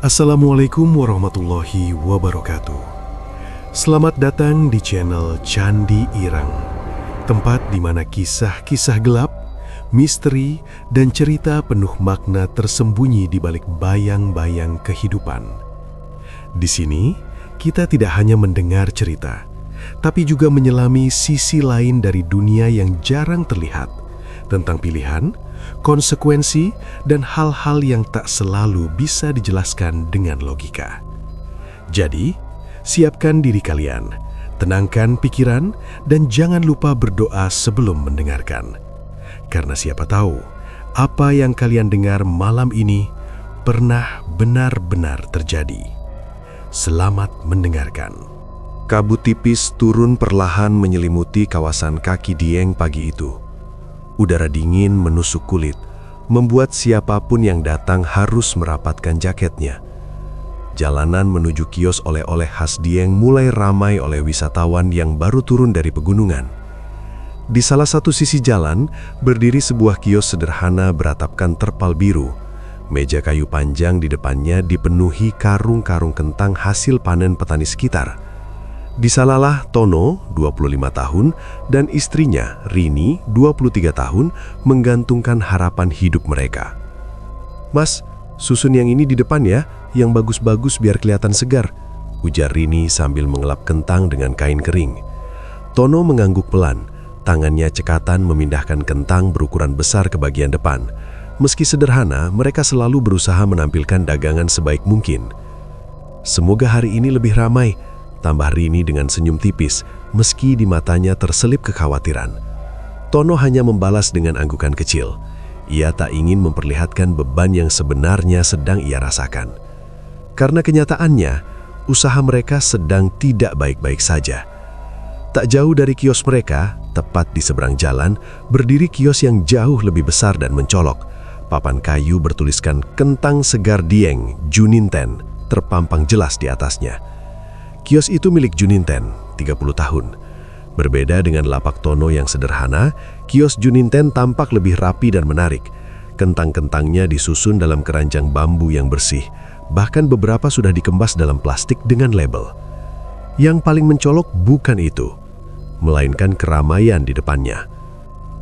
Assalamualaikum warahmatullahi wabarakatuh. Selamat datang di channel Candi Ireng, tempat di mana kisah-kisah gelap, misteri, dan cerita penuh makna tersembunyi di balik bayang-bayang kehidupan. Di sini, kita tidak hanya mendengar cerita, tapi juga menyelami sisi lain dari dunia yang jarang terlihat, tentang pilihan, konsekuensi, dan hal-hal yang tak selalu bisa dijelaskan dengan logika. Jadi, siapkan diri kalian, tenangkan pikiran, dan jangan lupa berdoa sebelum mendengarkan. Karena siapa tahu, apa yang kalian dengar malam ini pernah benar-benar terjadi. Selamat mendengarkan. Kabut tipis turun perlahan menyelimuti kawasan kaki Dieng pagi itu. Udara dingin menusuk kulit, membuat siapapun yang datang harus merapatkan jaketnya. Jalanan menuju kios oleh-oleh khas Dieng mulai ramai oleh wisatawan yang baru turun dari pegunungan. Di salah satu sisi jalan, berdiri sebuah kios sederhana beratapkan terpal biru. Meja kayu panjang di depannya dipenuhi karung-karung kentang hasil panen petani sekitar. Di sanalah Tono, 25 tahun, dan istrinya, Rini, 23 tahun, menggantungkan harapan hidup mereka. "Mas, susun yang ini di depan ya, yang bagus-bagus biar kelihatan segar," ujar Rini sambil mengelap kentang dengan kain kering. Tono mengangguk pelan, tangannya cekatan memindahkan kentang berukuran besar ke bagian depan. Meski sederhana, mereka selalu berusaha menampilkan dagangan sebaik mungkin. "Semoga hari ini lebih ramai," tambah Rini dengan senyum tipis, meski di matanya terselip kekhawatiran. Tono hanya membalas dengan anggukan kecil. Ia tak ingin memperlihatkan beban yang sebenarnya sedang ia rasakan. Karena kenyataannya, usaha mereka sedang tidak baik-baik saja. Tak jauh dari kios mereka, tepat di seberang jalan, berdiri kios yang jauh lebih besar dan mencolok. Papan kayu bertuliskan "Kentang Segar Dieng, Juninten" terpampang jelas di atasnya. Kios itu milik Juninten, 30 tahun. Berbeda dengan lapak Tono yang sederhana, kios Juninten tampak lebih rapi dan menarik. Kentang-kentangnya disusun dalam keranjang bambu yang bersih, bahkan beberapa sudah dikemas dalam plastik dengan label. Yang paling mencolok bukan itu, melainkan keramaian di depannya.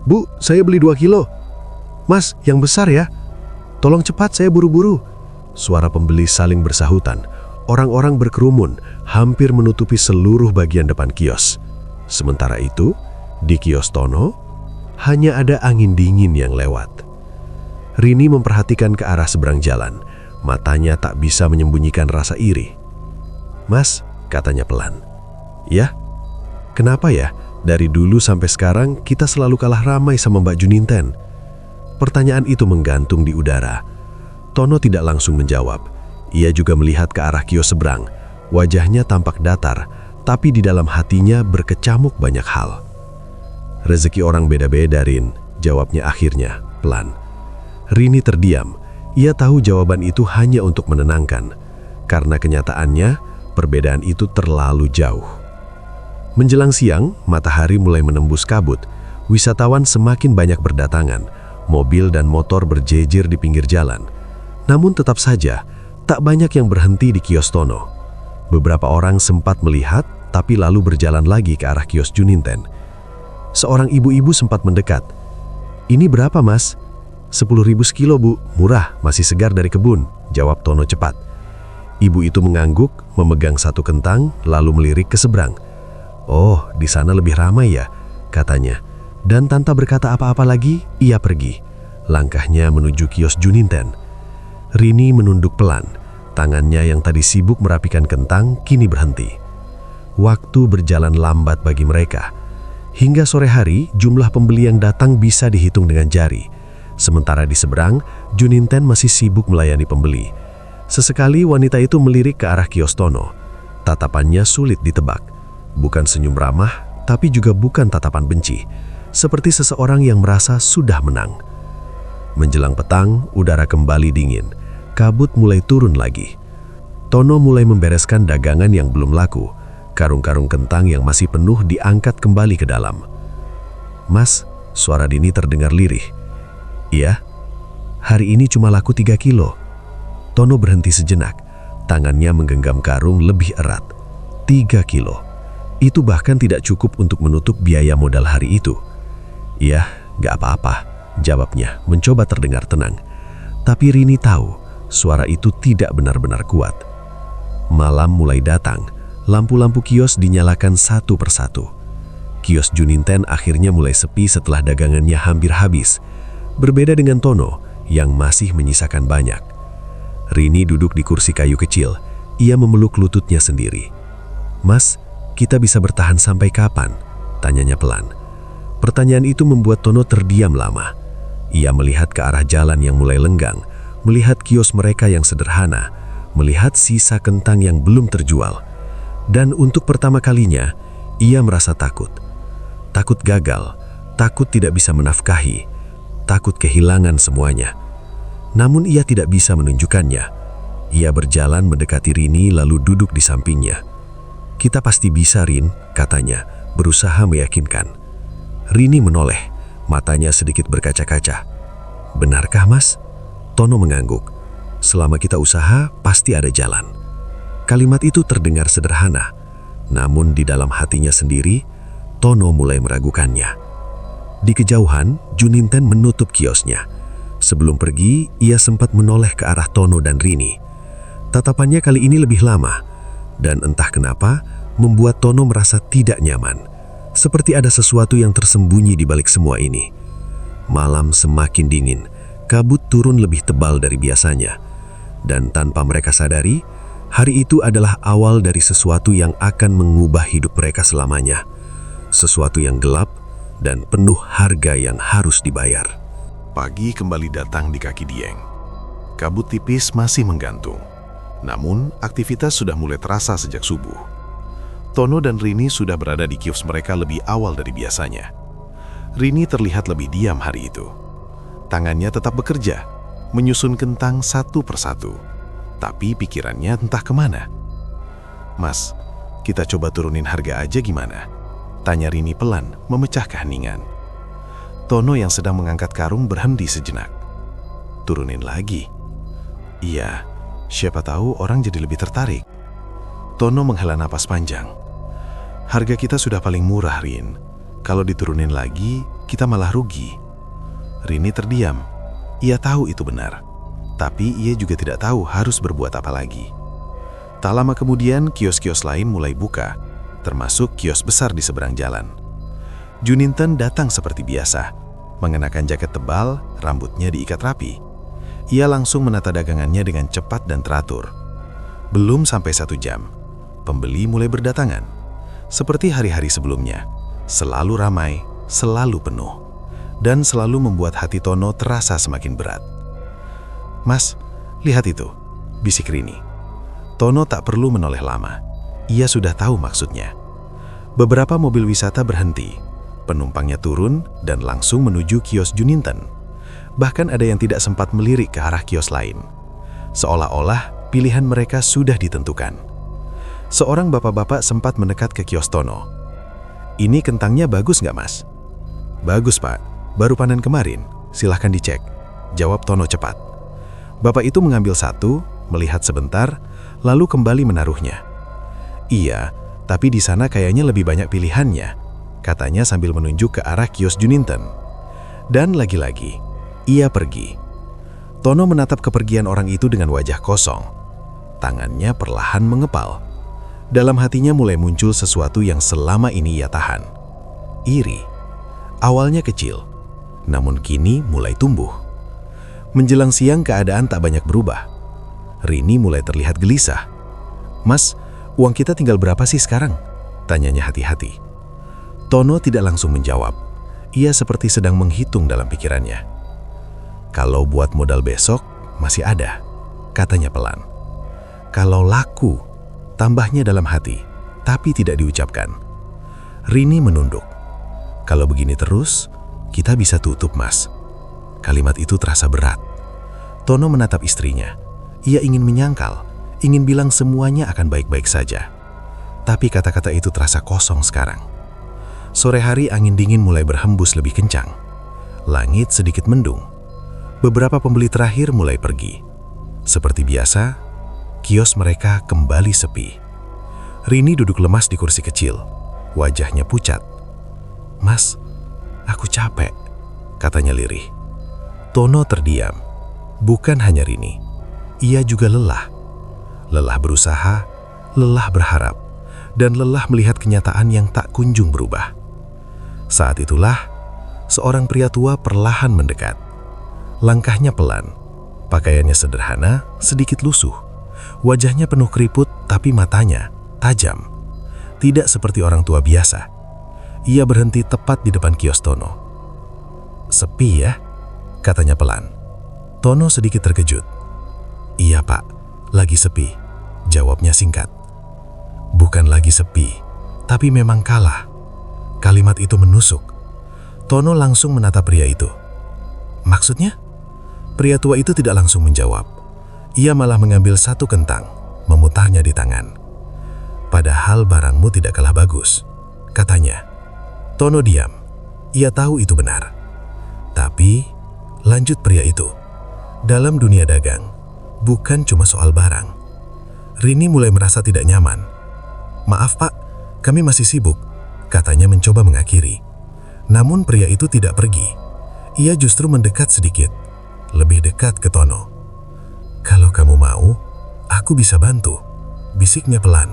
"Bu, saya beli 2 kilo. Mas, yang besar ya. Tolong cepat, saya buru-buru." Suara pembeli saling bersahutan. Orang-orang berkerumun, hampir menutupi seluruh bagian depan kios. Sementara itu, di kios Tono, hanya ada angin dingin yang lewat. Rini memperhatikan ke arah seberang jalan. Matanya tak bisa menyembunyikan rasa iri. "Mas," katanya pelan. "Ya? Kenapa ya? Dari dulu sampai sekarang kita selalu kalah ramai sama Mbak Juninten." Pertanyaan itu menggantung di udara. Tono tidak langsung menjawab. Ia juga melihat ke arah kios seberang. Wajahnya tampak datar, tapi di dalam hatinya berkecamuk banyak hal. "Rezeki orang beda-beda, Rin," jawabnya akhirnya, pelan. Rini terdiam. Ia tahu jawaban itu hanya untuk menenangkan. Karena kenyataannya, perbedaan itu terlalu jauh. Menjelang siang, matahari mulai menembus kabut. Wisatawan semakin banyak berdatangan. Mobil dan motor berjejer di pinggir jalan. Namun tetap saja, tak banyak yang berhenti di kios Tono. Beberapa orang sempat melihat, tapi lalu berjalan lagi ke arah kios Juninten. Seorang ibu-ibu sempat mendekat. "Ini berapa, Mas?" 10.000 sekilo, Bu. Murah, masih segar dari kebun," jawab Tono cepat. Ibu itu mengangguk, memegang satu kentang, lalu melirik ke seberang. "Oh, di sana lebih ramai ya," katanya. Dan tanpa berkata apa-apa lagi, ia pergi. Langkahnya menuju kios Juninten. Rini menunduk pelan. Tangannya yang tadi sibuk merapikan kentang kini berhenti. Waktu berjalan lambat bagi mereka. Hingga sore hari, jumlah pembeli yang datang bisa dihitung dengan jari. Sementara di seberang, Juninten masih sibuk melayani pembeli. Sesekali wanita itu melirik ke arah kios Tono. Tatapannya sulit ditebak. Bukan senyum ramah, tapi juga bukan tatapan benci. Seperti seseorang yang merasa sudah menang. Menjelang petang, udara kembali dingin. Kabut mulai turun lagi. Tono mulai membereskan dagangan yang belum laku. Karung-karung kentang yang masih penuh diangkat kembali ke dalam. "Mas," suara Dini terdengar lirih. "Iya, hari ini cuma laku 3 kilo. Tono berhenti sejenak. Tangannya menggenggam karung lebih erat. 3 kilo. Itu bahkan tidak cukup untuk menutup biaya modal hari itu. "Ya, gak apa-apa," jawabnya, mencoba terdengar tenang. Tapi Rini tahu, suara itu tidak benar-benar kuat. Malam mulai datang, lampu-lampu kios dinyalakan satu persatu. Kios Juninten akhirnya mulai sepi setelah dagangannya hampir habis. Berbeda dengan Tono yang masih menyisakan banyak. Rini duduk di kursi kayu kecil. Ia memeluk lututnya sendiri. "Mas, kita bisa bertahan sampai kapan?" tanyanya pelan. Pertanyaan itu membuat Tono terdiam lama. Ia melihat ke arah jalan yang mulai lenggang, melihat kios mereka yang sederhana, melihat sisa kentang yang belum terjual. Dan untuk pertama kalinya, ia merasa takut. Takut gagal, takut tidak bisa menafkahi, takut kehilangan semuanya. Namun ia tidak bisa menunjukkannya. Ia berjalan mendekati Rini lalu duduk di sampingnya. "Kita pasti bisa, Rin," katanya, berusaha meyakinkan. Rini menoleh, matanya sedikit berkaca-kaca. "Benarkah, Mas?" Tono mengangguk. "Selama kita usaha, pasti ada jalan." Kalimat itu terdengar sederhana, namun di dalam hatinya sendiri, Tono mulai meragukannya. Di kejauhan, Juninten menutup kiosnya. Sebelum pergi, ia sempat menoleh ke arah Tono dan Rini. Tatapannya kali ini lebih lama, dan entah kenapa, membuat Tono merasa tidak nyaman. Seperti ada sesuatu yang tersembunyi di balik semua ini. Malam semakin dingin, kabut turun lebih tebal dari biasanya. Dan tanpa mereka sadari, hari itu adalah awal dari sesuatu yang akan mengubah hidup mereka selamanya. Sesuatu yang gelap dan penuh harga yang harus dibayar. Pagi kembali datang di kaki Dieng. Kabut tipis masih menggantung. Namun, aktivitas sudah mulai terasa sejak subuh. Tono dan Rini sudah berada di kios mereka lebih awal dari biasanya. Rini terlihat lebih diam hari itu. Tangannya tetap bekerja, menyusun kentang satu persatu. Tapi pikirannya entah kemana. "Mas, kita coba turunin harga aja gimana?" tanya Rini pelan, memecah keheningan. Tono yang sedang mengangkat karung berhenti sejenak. "Turunin lagi?" "Iya, siapa tahu orang jadi lebih tertarik." Tono menghela napas panjang. "Harga kita sudah paling murah, Rin. Kalau diturunin lagi, kita malah rugi." Rini terdiam. Ia tahu itu benar. Tapi ia juga tidak tahu harus berbuat apa lagi. Tak lama kemudian, kios-kios lain mulai buka, termasuk kios besar di seberang jalan. Juninten datang seperti biasa, mengenakan jaket tebal, rambutnya diikat rapi. Ia langsung menata dagangannya dengan cepat dan teratur. Belum sampai 1 jam, pembeli mulai berdatangan. Seperti hari-hari sebelumnya, selalu ramai, selalu penuh, dan selalu membuat hati Tono terasa semakin berat. "Mas, lihat itu," bisik Rini. Tono tak perlu menoleh lama. Ia sudah tahu maksudnya. Beberapa mobil wisata berhenti. Penumpangnya turun dan langsung menuju kios Juninten. Bahkan ada yang tidak sempat melirik ke arah kios lain. Seolah-olah pilihan mereka sudah ditentukan. Seorang bapak-bapak sempat mendekat ke kios Tono. "Ini kentangnya bagus nggak, Mas?" "Bagus, Pak. Baru panen kemarin. Silahkan dicek," jawab Tono cepat. Bapak itu mengambil satu, melihat sebentar, lalu kembali menaruhnya. "Iya, tapi di sana kayaknya lebih banyak pilihannya," katanya sambil menunjuk ke arah kios Juninten. Dan lagi-lagi, ia pergi. Tono menatap kepergian orang itu dengan wajah kosong. Tangannya perlahan mengepal. Dalam hatinya mulai muncul sesuatu yang selama ini ia tahan. Iri. Awalnya kecil, namun kini mulai tumbuh. Menjelang siang keadaan tak banyak berubah. Rini mulai terlihat gelisah. "Mas, uang kita tinggal berapa sih sekarang?" tanyanya hati-hati. Tono tidak langsung menjawab. Ia seperti sedang menghitung dalam pikirannya. "Kalau buat modal besok, masih ada," katanya pelan. "Kalau laku," tambahnya dalam hati, tapi tidak diucapkan. Rini menunduk. "Kalau begini terus, kita bisa tutup, Mas." Kalimat itu terasa berat. Tono menatap istrinya. Ia ingin menyangkal, ingin bilang semuanya akan baik-baik saja. Tapi kata-kata itu terasa kosong sekarang. Sore hari angin dingin mulai berhembus lebih kencang. Langit sedikit mendung. Beberapa pembeli terakhir mulai pergi. Seperti biasa, kios mereka kembali sepi. Rini duduk lemas di kursi kecil, wajahnya pucat. "Mas, aku capek," katanya lirih. Tono terdiam. Bukan hanya Rini, ia juga lelah. Lelah berusaha, lelah berharap, dan lelah melihat kenyataan yang tak kunjung berubah. Saat itulah, seorang pria tua perlahan mendekat. Langkahnya pelan, pakaiannya sederhana, sedikit lusuh. Wajahnya penuh keriput, tapi matanya tajam. Tidak seperti orang tua biasa. Ia berhenti tepat di depan kios Tono. "Sepi ya?" katanya pelan. Tono sedikit terkejut. "Iya pak, lagi sepi," jawabnya singkat. Bukan lagi sepi, tapi memang kalah. Kalimat itu menusuk. Tono langsung menatap pria itu. "Maksudnya?" Pria tua itu tidak langsung menjawab. Ia malah mengambil satu kentang, memutarnya di tangan. "Padahal barangmu tidak kalah bagus," katanya. Tono diam. Ia tahu itu benar. Tapi, lanjut pria itu, dalam dunia dagang, bukan cuma soal barang. Rini mulai merasa tidak nyaman. "Maaf pak, kami masih sibuk," katanya mencoba mengakhiri. Namun pria itu tidak pergi. Ia justru mendekat sedikit, lebih dekat ke Tono. "Kalau kamu mau, aku bisa bantu," bisiknya pelan.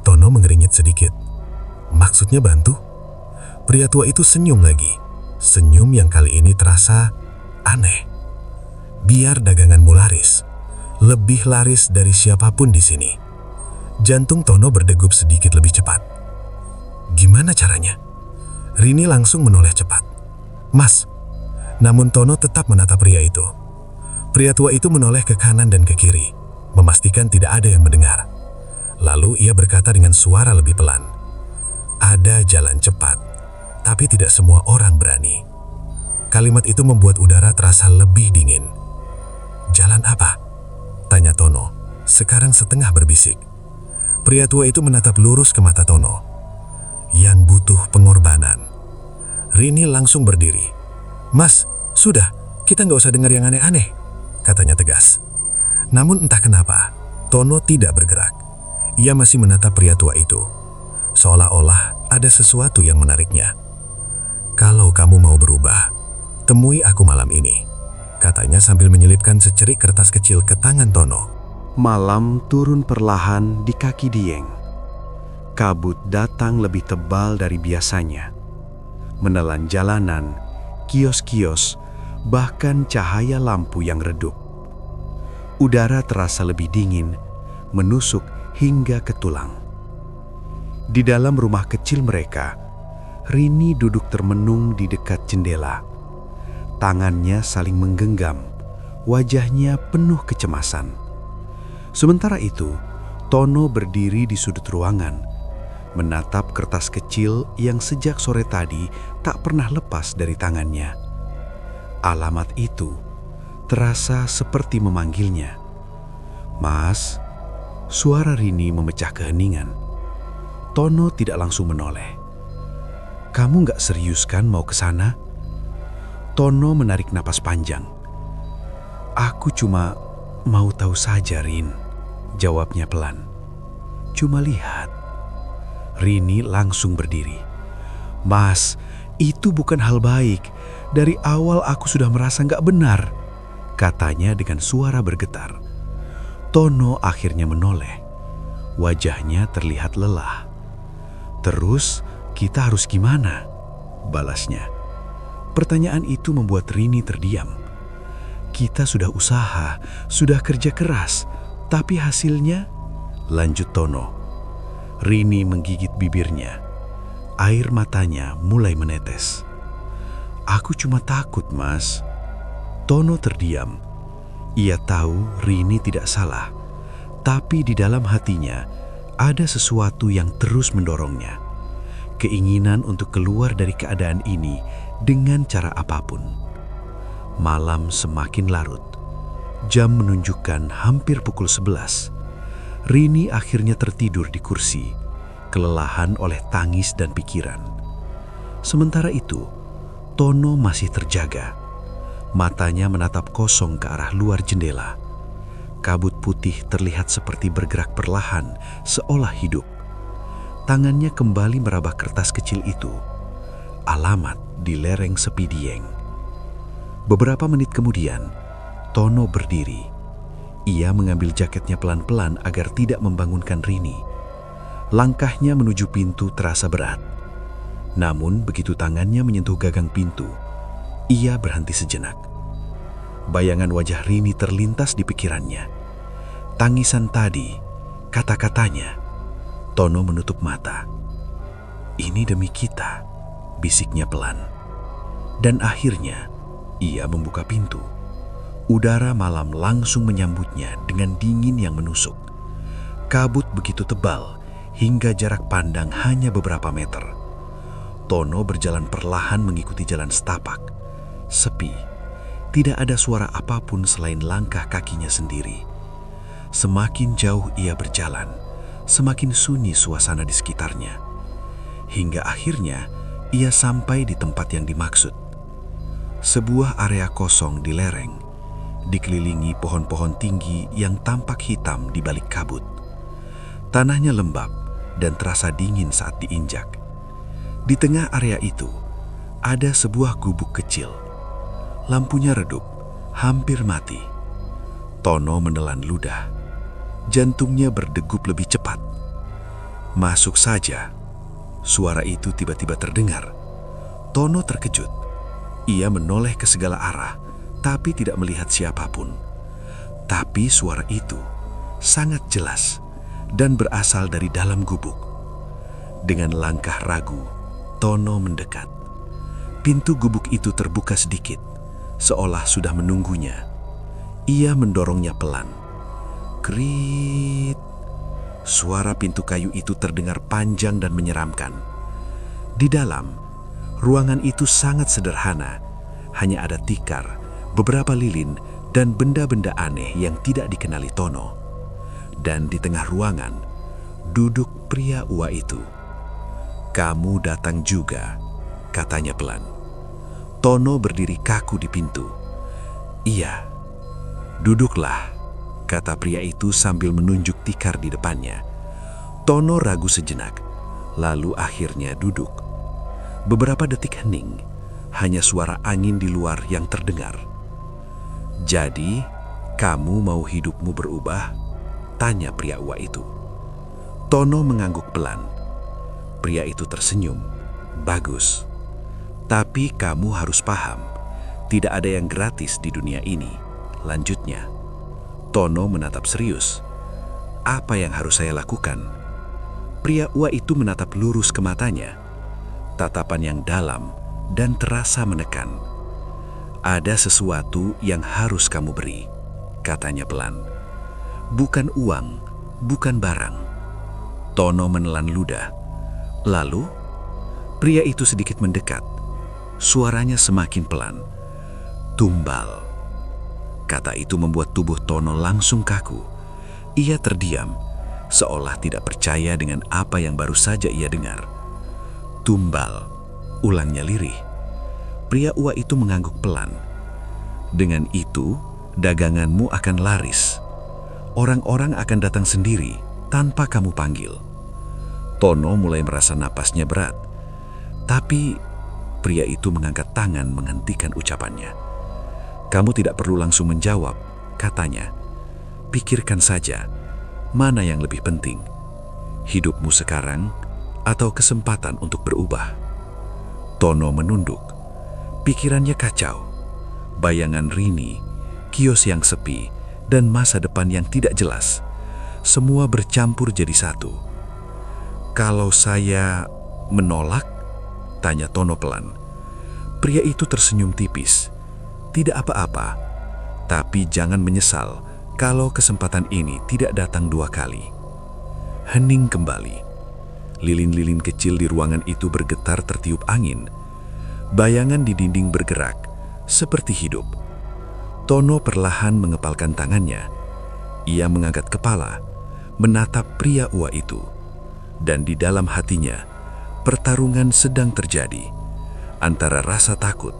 Tono mengeringit sedikit. "Maksudnya bantu?" Pria tua itu senyum lagi. Senyum yang kali ini terasa aneh. "Biar daganganmu laris. Lebih laris dari siapapun di sini." Jantung Tono berdegup sedikit lebih cepat. "Gimana caranya?" Rini langsung menoleh cepat. "Mas." Namun Tono tetap menatap pria itu. Pria tua itu menoleh ke kanan dan ke kiri, memastikan tidak ada yang mendengar. Lalu ia berkata dengan suara lebih pelan, "Ada jalan cepat, tapi tidak semua orang berani." Kalimat itu membuat udara terasa lebih dingin. "Jalan apa?" tanya Tono, sekarang setengah berbisik. Pria tua itu menatap lurus ke mata Tono. "Yang butuh pengorbanan." Rini langsung berdiri. "Mas, sudah, kita nggak usah dengar yang aneh-aneh," katanya tegas. Namun entah kenapa, Tono tidak bergerak. Ia masih menatap pria tua itu, seolah-olah ada sesuatu yang menariknya. "Kalau kamu mau berubah, temui aku malam ini," katanya sambil menyelipkan secerik kertas kecil ke tangan Tono. Malam turun perlahan di kaki Dieng. Kabut datang lebih tebal dari biasanya, menelan jalanan, kios-kios, bahkan cahaya lampu yang redup. Udara terasa lebih dingin, menusuk hingga ke tulang. Di dalam rumah kecil mereka, Rini duduk termenung di dekat jendela. Tangannya saling menggenggam, wajahnya penuh kecemasan. Sementara itu, Tono berdiri di sudut ruangan, menatap kertas kecil yang sejak sore tadi tak pernah lepas dari tangannya. Alamat itu terasa seperti memanggilnya. "Mas." Suara Rini memecah keheningan. Tono tidak langsung menoleh. "Kamu nggak serius kan mau ke sana?" Tono menarik napas panjang. "Aku cuma mau tahu saja, Rin," jawabnya pelan. "Cuma lihat." Rini langsung berdiri. "Mas, itu bukan hal baik. Dari awal aku sudah merasa nggak benar," katanya dengan suara bergetar. Tono akhirnya menoleh. Wajahnya terlihat lelah. "Terus kita harus gimana?" balasnya. Pertanyaan itu membuat Rini terdiam. "Kita sudah usaha, sudah kerja keras, tapi hasilnya?" lanjut Tono. Rini menggigit bibirnya. Air matanya mulai menetes. "Aku cuma takut, Mas." Tono terdiam. Ia tahu Rini tidak salah, tapi di dalam hatinya ada sesuatu yang terus mendorongnya. Keinginan untuk keluar dari keadaan ini dengan cara apapun. Malam semakin larut. Jam menunjukkan hampir pukul 11. Rini akhirnya tertidur di kursi, kelelahan oleh tangis dan pikiran. Sementara itu, Tono masih terjaga. Matanya menatap kosong ke arah luar jendela. kabut putih terlihat seperti bergerak perlahan, seolah hidup. Tangannya kembali meraba kertas kecil itu. Alamat di lereng sepi Dieng. Beberapa menit kemudian, Tono berdiri. Ia mengambil jaketnya pelan-pelan agar tidak membangunkan Rini. Langkahnya menuju pintu terasa berat. Namun begitu tangannya menyentuh gagang pintu, ia berhenti sejenak. Bayangan wajah Rini terlintas di pikirannya. Tangisan tadi, kata-katanya. Tono menutup mata. "Ini demi kita," bisiknya pelan. Dan akhirnya, ia membuka pintu. Udara malam langsung menyambutnya dengan dingin yang menusuk. Kabut begitu tebal hingga jarak pandang hanya beberapa meter. Tono berjalan perlahan mengikuti jalan setapak. Sepi, tidak ada suara apapun selain langkah kakinya sendiri. Semakin jauh ia berjalan, semakin sunyi suasana di sekitarnya. Hingga akhirnya ia sampai di tempat yang dimaksud. Sebuah area kosong di lereng, dikelilingi pohon-pohon tinggi yang tampak hitam di balik kabut. Tanahnya lembab dan terasa dingin saat diinjak. Di tengah area itu, ada sebuah gubuk kecil. Lampunya redup, hampir mati. Tono menelan ludah. Jantungnya berdegup lebih cepat. "Masuk saja." Suara itu tiba-tiba terdengar. Tono terkejut. Ia menoleh ke segala arah, tapi tidak melihat siapapun. Tapi suara itu sangat jelas dan berasal dari dalam gubuk. Dengan langkah ragu, Tono mendekat. Pintu gubuk itu terbuka sedikit, seolah sudah menunggunya. Ia mendorongnya pelan. Krit. Suara pintu kayu itu terdengar panjang dan menyeramkan. Di dalam, ruangan itu sangat sederhana. Hanya ada tikar, beberapa lilin, dan benda-benda aneh yang tidak dikenali Tono. Dan di tengah ruangan, duduk pria Ua itu. "Kamu datang juga," katanya pelan. Tono berdiri kaku di pintu. "Iya." "Duduklah," kata pria itu sambil menunjuk tikar di depannya. Tono ragu sejenak, lalu akhirnya duduk. Beberapa detik hening, hanya suara angin di luar yang terdengar. "Jadi, kamu mau hidupmu berubah?" tanya pria Ua itu. Tono mengangguk pelan. Pria itu tersenyum. "Bagus. Tapi kamu harus paham, tidak ada yang gratis di dunia ini," lanjutnya. Tono menatap serius. "Apa yang harus saya lakukan?" Pria Ua itu menatap lurus ke matanya. Tatapan yang dalam dan terasa menekan. "Ada sesuatu yang harus kamu beri," katanya pelan. "Bukan uang, bukan barang." Tono menelan ludah. Lalu, pria itu sedikit mendekat. Suaranya semakin pelan. "Tumbal." Kata itu membuat tubuh Tono langsung kaku. Ia terdiam, seolah tidak percaya dengan apa yang baru saja ia dengar. "Tumbal," ulangnya lirih. Pria Ua itu mengangguk pelan. "Dengan itu, daganganmu akan laris. Orang-orang akan datang sendiri tanpa kamu panggil." Tono mulai merasa napasnya berat. Tapi pria itu mengangkat tangan menghentikan ucapannya. "Kamu tidak perlu langsung menjawab," katanya. "Pikirkan saja, mana yang lebih penting? Hidupmu sekarang atau kesempatan untuk berubah?" Tono menunduk. Pikirannya kacau. Bayangan Rini, kios yang sepi, dan masa depan yang tidak jelas. Semua bercampur jadi satu. "Kalau saya menolak?" tanya Tono pelan. Pria itu tersenyum tipis. "Tidak apa-apa, tapi jangan menyesal kalau kesempatan ini tidak datang dua kali." Hening kembali. Lilin-lilin kecil di ruangan itu bergetar tertiup angin. Bayangan di dinding bergerak, seperti hidup. Tono perlahan mengepalkan tangannya. Ia mengangkat kepala, menatap pria Ua itu. Dan di dalam hatinya, pertarungan sedang terjadi antara rasa takut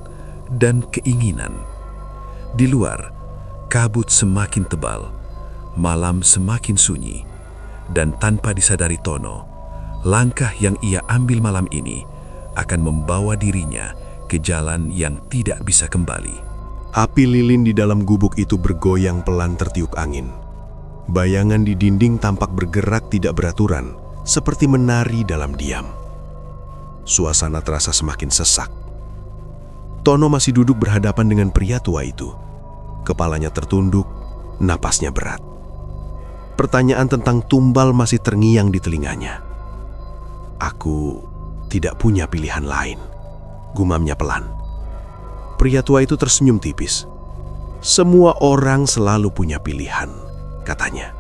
dan keinginan. Di luar, kabut semakin tebal. Malam semakin sunyi, dan tanpa disadari Tono, langkah yang ia ambil malam ini akan membawa dirinya ke jalan yang tidak bisa kembali. Api lilin di dalam gubuk itu bergoyang pelan tertiup angin. Bayangan di dinding tampak bergerak tidak beraturan, seperti menari dalam diam. Suasana terasa semakin sesak. Tono masih duduk berhadapan dengan pria tua itu. Kepalanya tertunduk, napasnya berat. Pertanyaan tentang tumbal masih terngiang di telinganya. "Aku tidak punya pilihan lain," gumamnya pelan. Pria tua itu tersenyum tipis. "Semua orang selalu punya pilihan," katanya.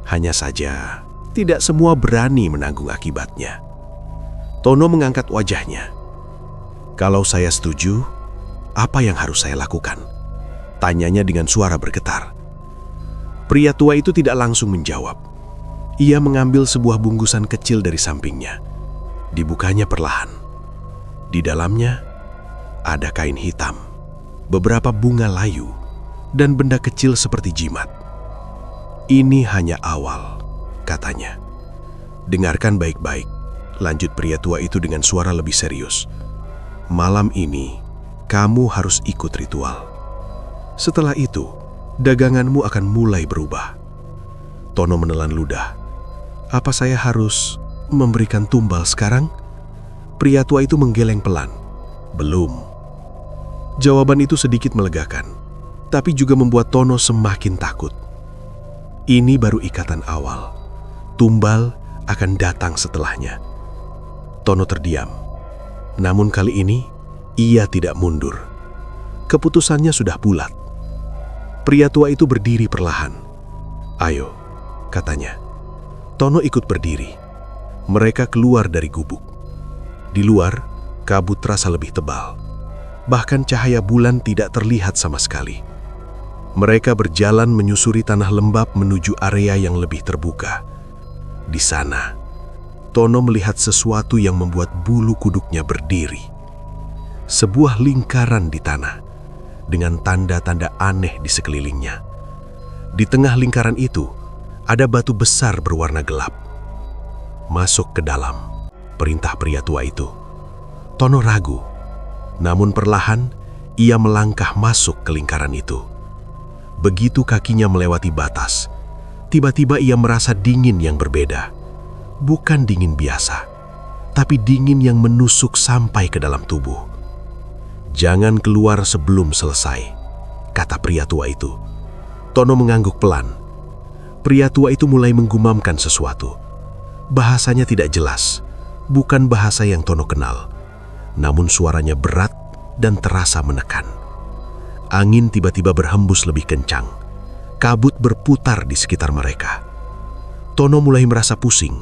"Hanya saja, tidak semua berani menanggung akibatnya." Tono mengangkat wajahnya. "Kalau saya setuju, apa yang harus saya lakukan?" tanyanya dengan suara bergetar. Pria tua itu tidak langsung menjawab. Ia mengambil sebuah bungkusan kecil dari sampingnya. Dibukanya perlahan. Di dalamnya ada kain hitam, beberapa bunga layu, dan benda kecil seperti jimat. "Ini hanya awal," katanya. "Dengarkan baik-baik," lanjut pria tua itu dengan suara lebih serius. "Malam ini, kamu harus ikut ritual. Setelah itu, daganganmu akan mulai berubah." Tono menelan ludah. "Apa saya harus memberikan tumbal sekarang?" Pria tua itu menggeleng pelan. "Belum." Jawaban itu sedikit melegakan, tapi juga membuat Tono semakin takut. Ini baru ikatan awal. Tumbal akan datang setelahnya. Tono terdiam. Namun kali ini, ia tidak mundur. Keputusannya sudah bulat. Pria tua itu berdiri perlahan. "Ayo," katanya. Tono ikut berdiri. Mereka keluar dari gubuk. Di luar, kabut terasa lebih tebal. Bahkan cahaya bulan tidak terlihat sama sekali. Mereka berjalan menyusuri tanah lembab menuju area yang lebih terbuka. Di sana, Tono melihat sesuatu yang membuat bulu kuduknya berdiri. Sebuah lingkaran di tanah, dengan tanda-tanda aneh di sekelilingnya. Di tengah lingkaran itu, ada batu besar berwarna gelap. "Masuk ke dalam," perintah pria tua itu. Tono ragu, namun perlahan ia melangkah masuk ke lingkaran itu. Begitu kakinya melewati batas, tiba-tiba ia merasa dingin yang berbeda. Bukan dingin biasa, tapi dingin yang menusuk sampai ke dalam tubuh. "Jangan keluar sebelum selesai," kata pria tua itu. Tono mengangguk pelan. Pria tua itu mulai menggumamkan sesuatu. Bahasanya tidak jelas, bukan bahasa yang Tono kenal. Namun suaranya berat dan terasa menekan. Angin tiba-tiba berhembus lebih kencang. Kabut berputar di sekitar mereka. Tono mulai merasa pusing.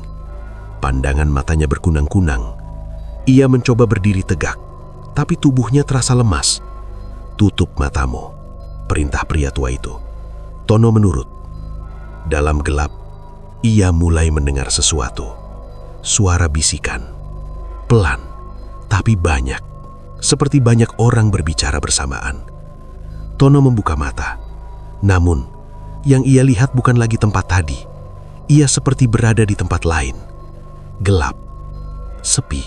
Pandangan matanya berkunang-kunang. Ia mencoba berdiri tegak, tapi tubuhnya terasa lemas. "Tutup matamu," perintah pria tua itu. Tono menurut. Dalam gelap, ia mulai mendengar sesuatu. Suara bisikan. Pelan, tapi banyak. Seperti banyak orang berbicara bersamaan. Tono membuka mata. Namun, yang ia lihat bukan lagi tempat tadi. Ia seperti berada di tempat lain. Gelap, sepi,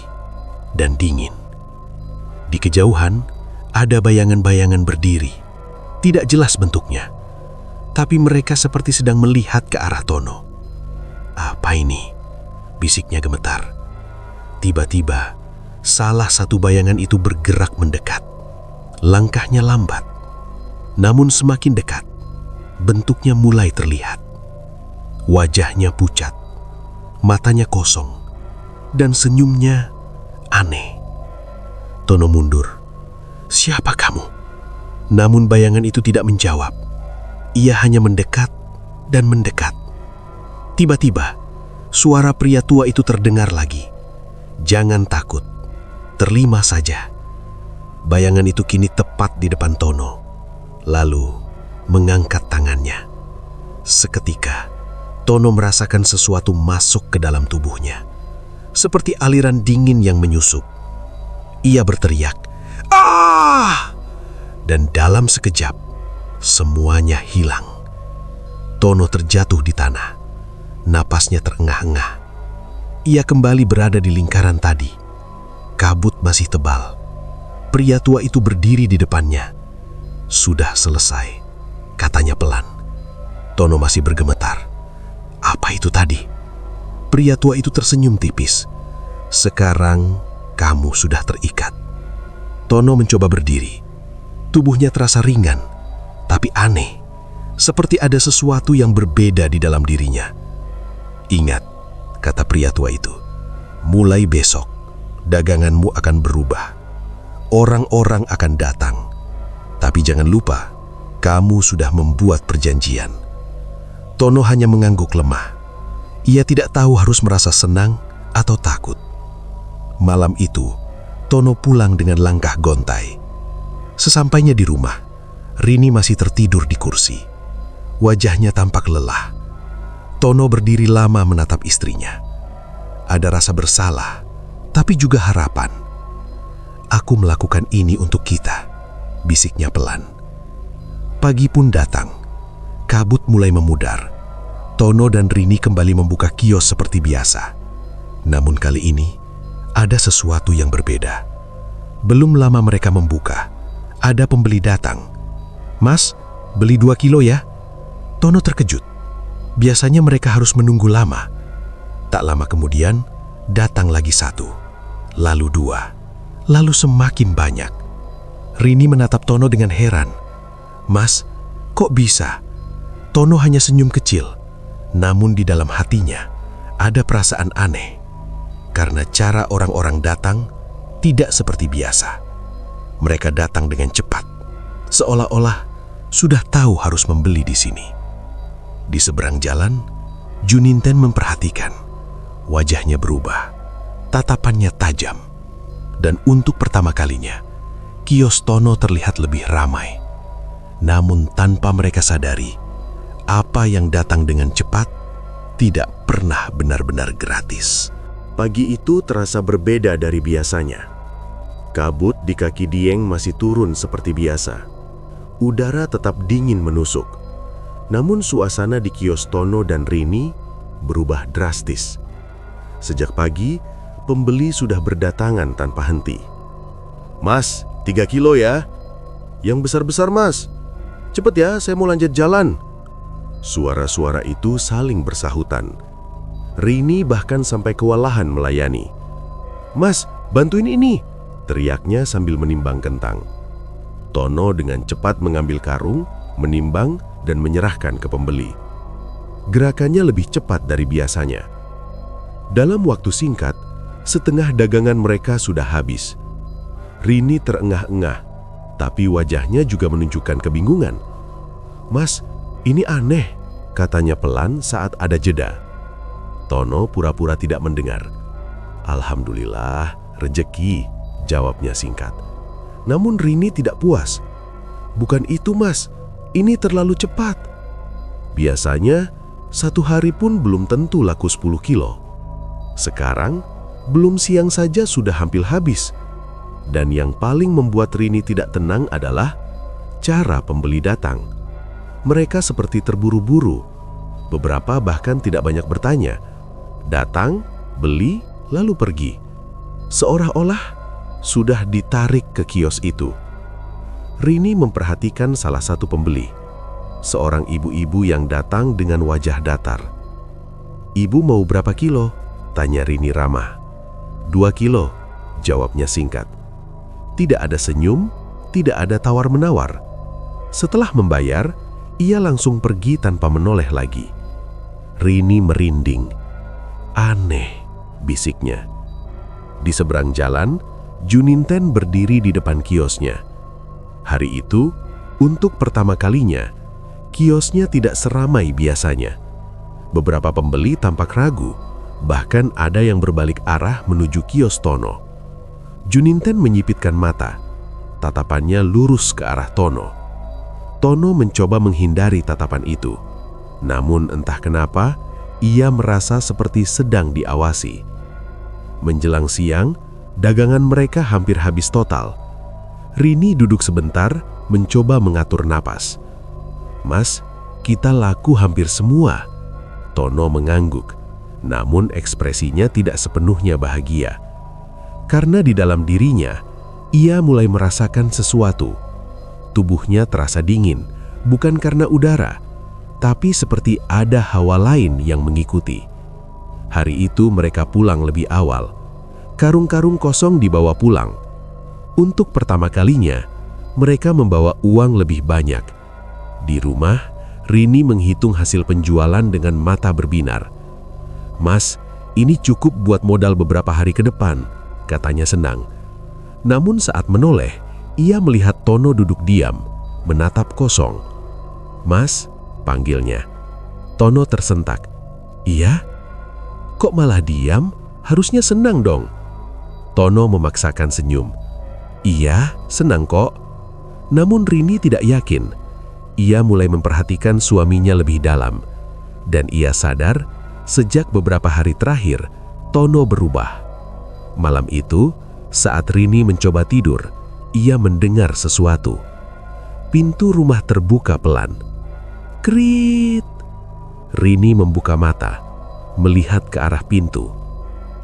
dan dingin. Di kejauhan, ada bayangan-bayangan berdiri. Tidak jelas bentuknya, tapi mereka seperti sedang melihat ke arah Tono. "Apa ini?" bisiknya gemetar. Tiba-tiba, salah satu bayangan itu bergerak mendekat. Langkahnya lambat, namun semakin dekat, bentuknya mulai terlihat. Wajahnya pucat, matanya kosong, dan senyumnya aneh. Tono mundur. "Siapa kamu?" Namun bayangan itu tidak menjawab. Ia hanya mendekat dan mendekat. Tiba-tiba, suara pria tua itu terdengar lagi. "Jangan takut, terima saja." Bayangan itu kini tepat di depan Tono, lalu mengangkat tangannya. Seketika, Tono merasakan sesuatu masuk ke dalam tubuhnya, seperti aliran dingin yang menyusup. Ia berteriak, "Ah!" Dan dalam sekejap, semuanya hilang. Tono terjatuh di tanah. Napasnya terengah-engah. Ia kembali berada di lingkaran tadi. Kabut masih tebal. Pria tua itu berdiri di depannya. "Sudah selesai," katanya pelan. Tono masih bergemetar. Apa itu tadi? Pria tua itu tersenyum tipis. "Sekarang kamu sudah terikat." Tono mencoba berdiri. Tubuhnya terasa ringan, tapi aneh. Seperti ada sesuatu yang berbeda di dalam dirinya. "Ingat," kata pria tua itu, "mulai besok, daganganmu akan berubah. Orang-orang akan datang. Tapi jangan lupa, kamu sudah membuat perjanjian." Tono hanya mengangguk lemah. Ia tidak tahu harus merasa senang atau takut. Malam itu, Tono pulang dengan langkah gontai. Sesampainya di rumah, Rini masih tertidur di kursi. Wajahnya tampak lelah. Tono berdiri lama menatap istrinya. Ada rasa bersalah, tapi juga harapan. "Aku melakukan ini untuk kita," bisiknya pelan. Pagi pun datang. Kabut mulai memudar. Tono dan Rini kembali membuka kios seperti biasa. Namun kali ini, ada sesuatu yang berbeda. Belum lama mereka membuka, ada pembeli datang. "Mas, beli 2 kilo ya?" Tono terkejut. Biasanya mereka harus menunggu lama. Tak lama kemudian, datang lagi 1, lalu 2, lalu semakin banyak. Rini menatap Tono dengan heran. "Mas, kok bisa?" Tono hanya senyum kecil. Namun di dalam hatinya, ada perasaan aneh. Karena cara orang-orang datang tidak seperti biasa. Mereka datang dengan cepat, seolah-olah sudah tahu harus membeli di sini. Di seberang jalan, Juninten memperhatikan. Wajahnya berubah, tatapannya tajam. Dan untuk pertama kalinya, kios Tono terlihat lebih ramai. Namun tanpa mereka sadari, apa yang datang dengan cepat tidak pernah benar-benar gratis. Pagi itu terasa berbeda dari biasanya. Kabut di kaki Dieng masih turun seperti biasa. Udara tetap dingin menusuk. Namun suasana di kios Tono dan Rini berubah drastis. Sejak pagi, pembeli sudah berdatangan tanpa henti. "Mas, 3 kilo ya? Yang besar-besar mas. Cepet ya, saya mau lanjut jalan." Suara-suara itu saling bersahutan. Rini bahkan sampai kewalahan melayani. "Mas, bantuin ini!" teriaknya sambil menimbang kentang. Tono dengan cepat mengambil karung, menimbang, dan menyerahkan ke pembeli. Gerakannya lebih cepat dari biasanya. Dalam waktu singkat, setengah dagangan mereka sudah habis. Rini terengah-engah, tapi wajahnya juga menunjukkan kebingungan. "Mas, ini aneh," katanya pelan saat ada jeda. Tono pura-pura tidak mendengar. "Alhamdulillah, rejeki," jawabnya singkat. Namun Rini tidak puas. "Bukan itu mas, ini terlalu cepat. Biasanya, 1 hari pun belum tentu laku 10 kilo. Sekarang, belum siang saja sudah hampir habis." Dan yang paling membuat Rini tidak tenang adalah cara pembeli datang. Mereka seperti terburu-buru. Beberapa bahkan tidak banyak bertanya. Datang, beli, lalu pergi. Seolah-olah sudah ditarik ke kios itu. Rini memperhatikan salah satu pembeli, seorang ibu-ibu yang datang dengan wajah datar. "Ibu mau berapa kilo?" tanya Rini ramah. 2 kilo, jawabnya singkat. Tidak ada senyum, tidak ada tawar-menawar. Setelah membayar, ia langsung pergi tanpa menoleh lagi. Rini merinding. "Aneh," bisiknya. Di seberang jalan, Juninten berdiri di depan kiosnya. Hari itu, untuk pertama kalinya, kiosnya tidak seramai biasanya. Beberapa pembeli tampak ragu, bahkan ada yang berbalik arah menuju kios Tono. Juninten menyipitkan mata, tatapannya lurus ke arah Tono. Tono mencoba menghindari tatapan itu, namun entah kenapa, ia merasa seperti sedang diawasi. Menjelang siang, dagangan mereka hampir habis total. Rini duduk sebentar, mencoba mengatur napas. "Mas, Kita laku hampir semua. Tono mengangguk, namun ekspresinya tidak sepenuhnya bahagia. Karena di dalam dirinya, ia mulai merasakan sesuatu. Tubuhnya terasa dingin, bukan karena udara, tapi seperti ada hawa lain yang mengikuti. Hari itu mereka pulang lebih awal. Karung-karung kosong dibawa pulang. Untuk pertama kalinya, mereka membawa uang lebih banyak. Di rumah, Rini menghitung hasil penjualan dengan mata berbinar. "Mas, ini cukup buat modal beberapa hari ke depan," katanya senang. Namun saat menoleh, ia melihat Tono duduk diam, menatap kosong. "Mas," panggilnya. Tono tersentak. "Iya? Kok malah diam? Harusnya senang dong." Tono memaksakan senyum. "Iya, senang kok." Namun Rini tidak yakin. Ia mulai memperhatikan suaminya lebih dalam. Dan ia sadar, sejak beberapa hari terakhir, Tono berubah. Malam itu, saat Rini mencoba tidur, ia mendengar sesuatu. Pintu rumah terbuka pelan. Krit! Rini membuka mata, melihat ke arah pintu.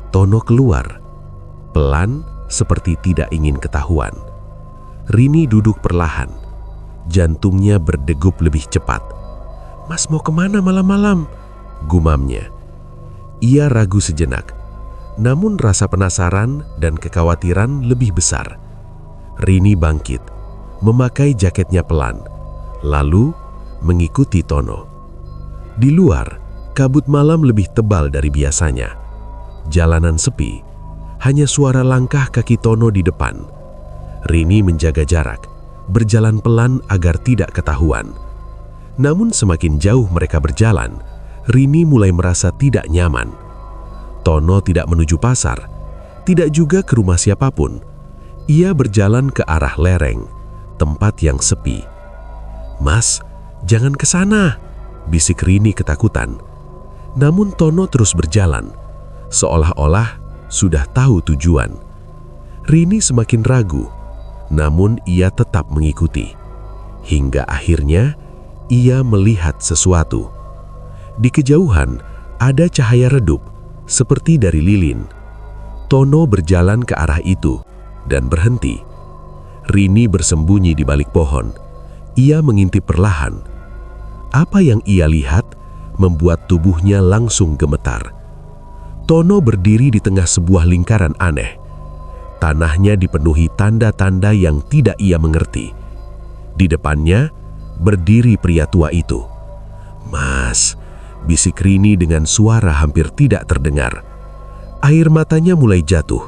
Tono keluar, pelan seperti tidak ingin ketahuan. Rini duduk perlahan, jantungnya berdegup lebih cepat. "Mas mau kemana malam-malam?" gumamnya. Ia ragu sejenak, namun rasa penasaran dan kekhawatiran lebih besar. Rini bangkit, memakai jaketnya pelan, lalu mengikuti Tono. Di luar, kabut malam lebih tebal dari biasanya. Jalanan sepi, hanya suara langkah kaki Tono di depan. Rini menjaga jarak, berjalan pelan agar tidak ketahuan. Namun semakin jauh mereka berjalan, Rini mulai merasa tidak nyaman. Tono tidak menuju pasar, tidak juga ke rumah siapapun. Ia berjalan ke arah lereng, tempat yang sepi. "Mas, jangan ke sana," bisik Rini ketakutan. Namun Tono terus berjalan, seolah-olah sudah tahu tujuan. Rini semakin ragu, namun ia tetap mengikuti. Hingga akhirnya, ia melihat sesuatu. Di kejauhan, ada cahaya redup, seperti dari lilin. Tono berjalan ke arah itu, dan berhenti. Rini bersembunyi di balik pohon. Ia mengintip perlahan. Apa yang ia lihat membuat tubuhnya langsung gemetar. Tono berdiri di tengah sebuah lingkaran aneh. Tanahnya dipenuhi tanda-tanda yang tidak ia mengerti. Di depannya berdiri pria tua itu. "Mas," bisik Rini dengan suara hampir tidak terdengar. Air matanya mulai jatuh.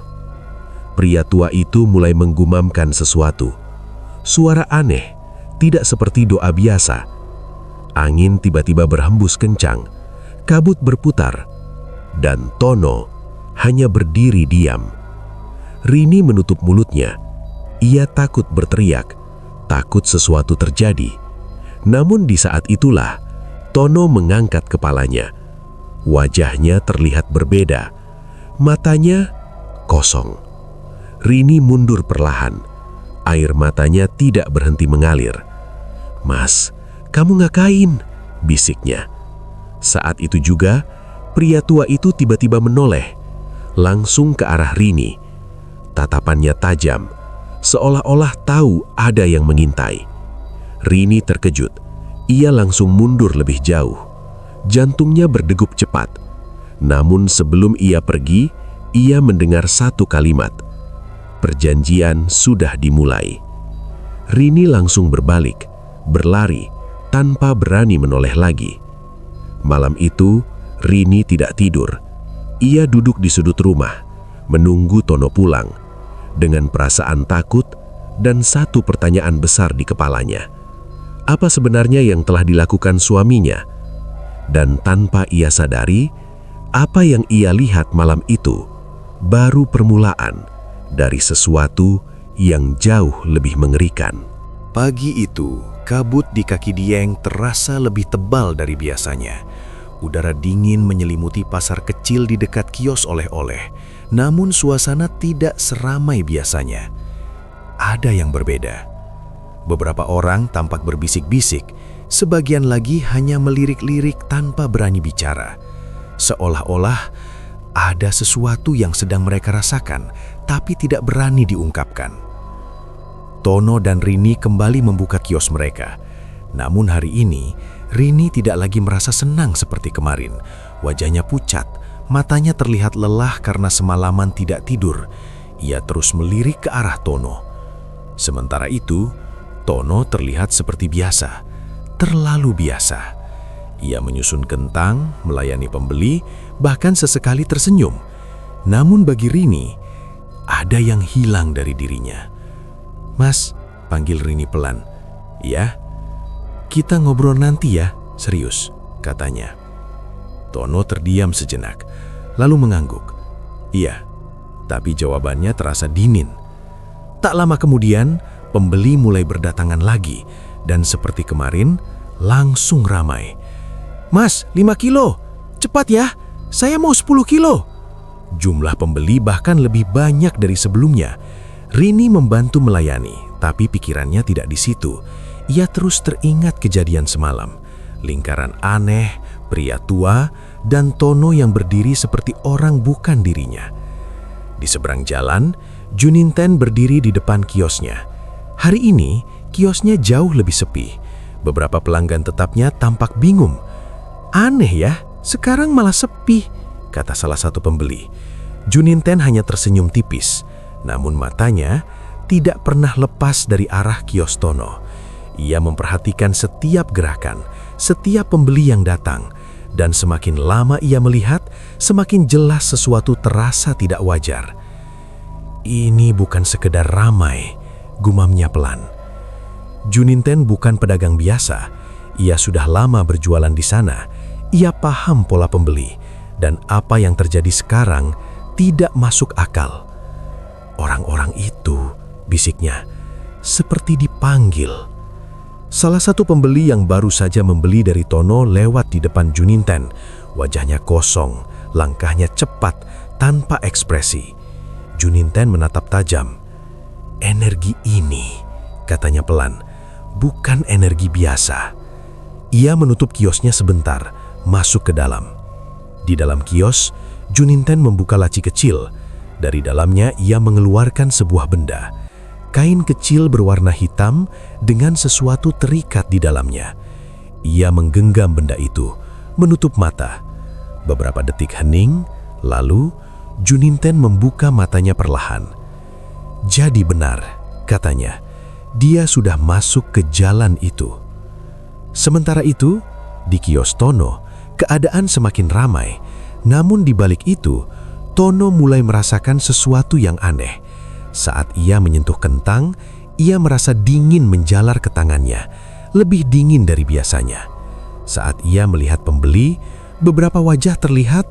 Pria tua itu mulai menggumamkan sesuatu. Suara aneh, tidak seperti doa biasa. Angin tiba-tiba berhembus kencang, kabut berputar, dan Tono hanya berdiri diam. Rini menutup mulutnya. Ia takut berteriak, takut sesuatu terjadi. Namun di saat itulah, Tono mengangkat kepalanya. Wajahnya terlihat berbeda. Matanya kosong. Rini mundur perlahan. Air matanya tidak berhenti mengalir. "Mas, kamu ngapain?" bisiknya. Saat itu juga, pria tua itu tiba-tiba menoleh, langsung ke arah Rini. Tatapannya tajam, seolah-olah tahu ada yang mengintai. Rini terkejut. Ia langsung mundur lebih jauh. Jantungnya berdegup cepat. Namun sebelum ia pergi, ia mendengar satu kalimat. Perjanjian sudah dimulai. Rini langsung berbalik, berlari, tanpa berani menoleh lagi. Malam itu, Rini tidak tidur. Ia duduk di sudut rumah, menunggu Tono pulang, dengan perasaan takut dan satu pertanyaan besar di kepalanya. Apa sebenarnya yang telah dilakukan suaminya? Dan tanpa ia sadari, apa yang ia lihat malam itu baru permulaan dari sesuatu yang jauh lebih mengerikan. Pagi itu, kabut di kaki Dieng terasa lebih tebal dari biasanya. Udara dingin menyelimuti pasar kecil di dekat kios oleh-oleh, namun suasana tidak seramai biasanya. Ada yang berbeda. Beberapa orang tampak berbisik-bisik, Sebagian lagi hanya melirik-lirik tanpa berani bicara. Seolah-olah ada sesuatu yang sedang mereka rasakan, tapi tidak berani diungkapkan. Tono dan Rini kembali membuka kios mereka. Namun hari ini, Rini tidak lagi merasa senang seperti kemarin. Wajahnya pucat, matanya terlihat lelah karena semalaman tidak tidur. Ia terus melirik ke arah Tono. Sementara itu, Tono terlihat seperti biasa, terlalu biasa. Ia menyusun kentang, melayani pembeli, bahkan sesekali tersenyum. Namun bagi Rini, ada yang hilang dari dirinya. "Mas," panggil Rini pelan. "Ya, kita ngobrol nanti ya, serius," katanya. Tono terdiam sejenak, lalu mengangguk. "Iya," tapi jawabannya terasa dingin. Tak lama kemudian, pembeli mulai berdatangan lagi, dan seperti kemarin, langsung ramai. "Mas, 5 kilo, cepat ya, saya mau 10 kilo. Jumlah pembeli bahkan lebih banyak dari sebelumnya. Rini membantu melayani, tapi pikirannya tidak di situ. Ia terus teringat kejadian semalam. Lingkaran aneh, pria tua, dan Tono yang berdiri seperti orang bukan dirinya. Di seberang jalan, Juninten berdiri di depan kiosnya. Hari ini, kiosnya jauh lebih sepi. Beberapa pelanggan tetapnya tampak bingung. "Aneh ya, sekarang malah sepi," kata salah satu pembeli. Juninten hanya tersenyum tipis, namun matanya tidak pernah lepas dari arah kios Tono. Ia memperhatikan setiap gerakan, setiap pembeli yang datang, dan semakin lama ia melihat, semakin jelas sesuatu terasa tidak wajar. "Ini bukan sekedar ramai," gumamnya pelan. Juninten bukan pedagang biasa. Ia sudah lama berjualan di sana. Ia paham pola pembeli, dan apa yang terjadi sekarang tidak masuk akal. "Orang-orang itu," bisiknya, "seperti dipanggil." Salah satu pembeli yang baru saja membeli dari Tono lewat di depan Juninten. Wajahnya kosong, langkahnya cepat, tanpa ekspresi. Juninten menatap tajam. "Energi ini," katanya pelan, "bukan energi biasa." Ia menutup kiosnya sebentar, masuk ke dalam. Di dalam kios, Juninten membuka laci kecil. Dari dalamnya ia mengeluarkan sebuah benda. Kain kecil berwarna hitam dengan sesuatu terikat di dalamnya. Ia menggenggam benda itu, menutup mata. Beberapa detik hening, lalu Juninten membuka matanya perlahan. Jadi benar, katanya, dia sudah masuk ke jalan itu. Sementara itu, di kios Tono, keadaan semakin ramai. Namun di balik itu, Tono mulai merasakan sesuatu yang aneh. Saat ia menyentuh kentang, ia merasa dingin menjalar ke tangannya, lebih dingin dari biasanya. Saat ia melihat pembeli, beberapa wajah terlihat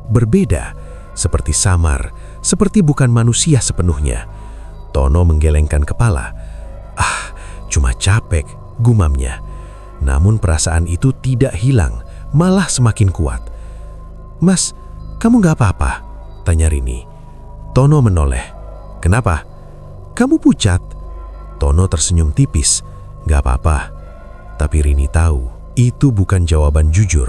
berbeda, seperti samar, seperti bukan manusia sepenuhnya. Tono menggelengkan kepala. Cuma capek, gumamnya. Namun perasaan itu tidak hilang, malah semakin kuat. "Mas, kamu gak apa-apa?" tanya Rini. Tono menoleh. "Kenapa?" "Kamu pucat." Tono tersenyum tipis. "Gak apa-apa." Tapi Rini tahu, itu bukan jawaban jujur.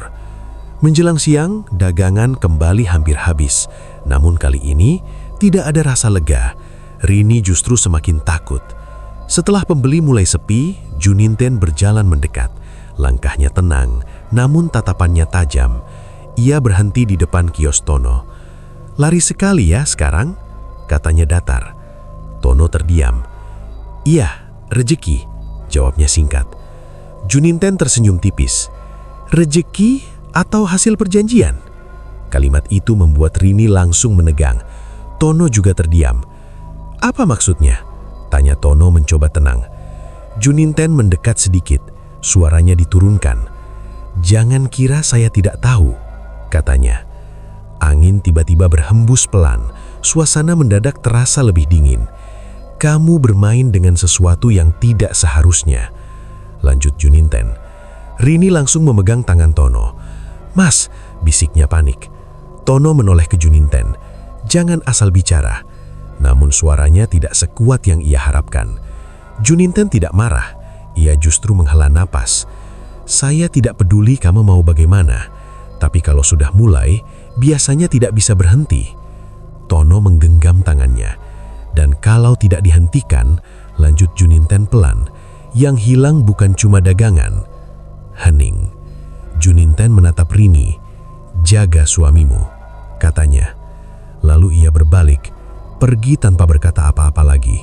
Menjelang siang, dagangan kembali hampir habis. Namun kali ini, tidak ada rasa lega. Rini justru semakin takut. Setelah pembeli mulai sepi, Juninten berjalan mendekat. Langkahnya tenang, namun tatapannya tajam. Ia berhenti di depan kios Tono. "Lari sekali ya sekarang?" katanya datar. Tono terdiam. "Iya, rejeki," jawabnya singkat. Juninten tersenyum tipis. "Rejeki atau hasil perjanjian?" Kalimat itu membuat Rini langsung menegang. Tono juga terdiam. "Apa maksudnya?" tanya Tono mencoba tenang. Juninten mendekat sedikit, suaranya diturunkan. "Jangan kira saya tidak tahu," katanya. Angin tiba-tiba berhembus pelan, suasana mendadak terasa lebih dingin. "Kamu bermain dengan sesuatu yang tidak seharusnya," lanjut Juninten. Rini langsung memegang tangan Tono. "Mas," bisiknya panik. Tono menoleh ke Juninten. "Jangan asal bicara." Namun suaranya tidak sekuat yang ia harapkan. Juninten tidak marah, ia justru menghela napas. Saya tidak peduli kamu mau bagaimana, tapi kalau sudah mulai, biasanya tidak bisa berhenti. Tono menggenggam tangannya, dan kalau tidak dihentikan, lanjut Juninten pelan. Yang hilang bukan cuma dagangan. Hening. Juninten menatap Rini. Jaga suamimu, katanya. Lalu ia berbalik, pergi tanpa berkata apa-apa lagi.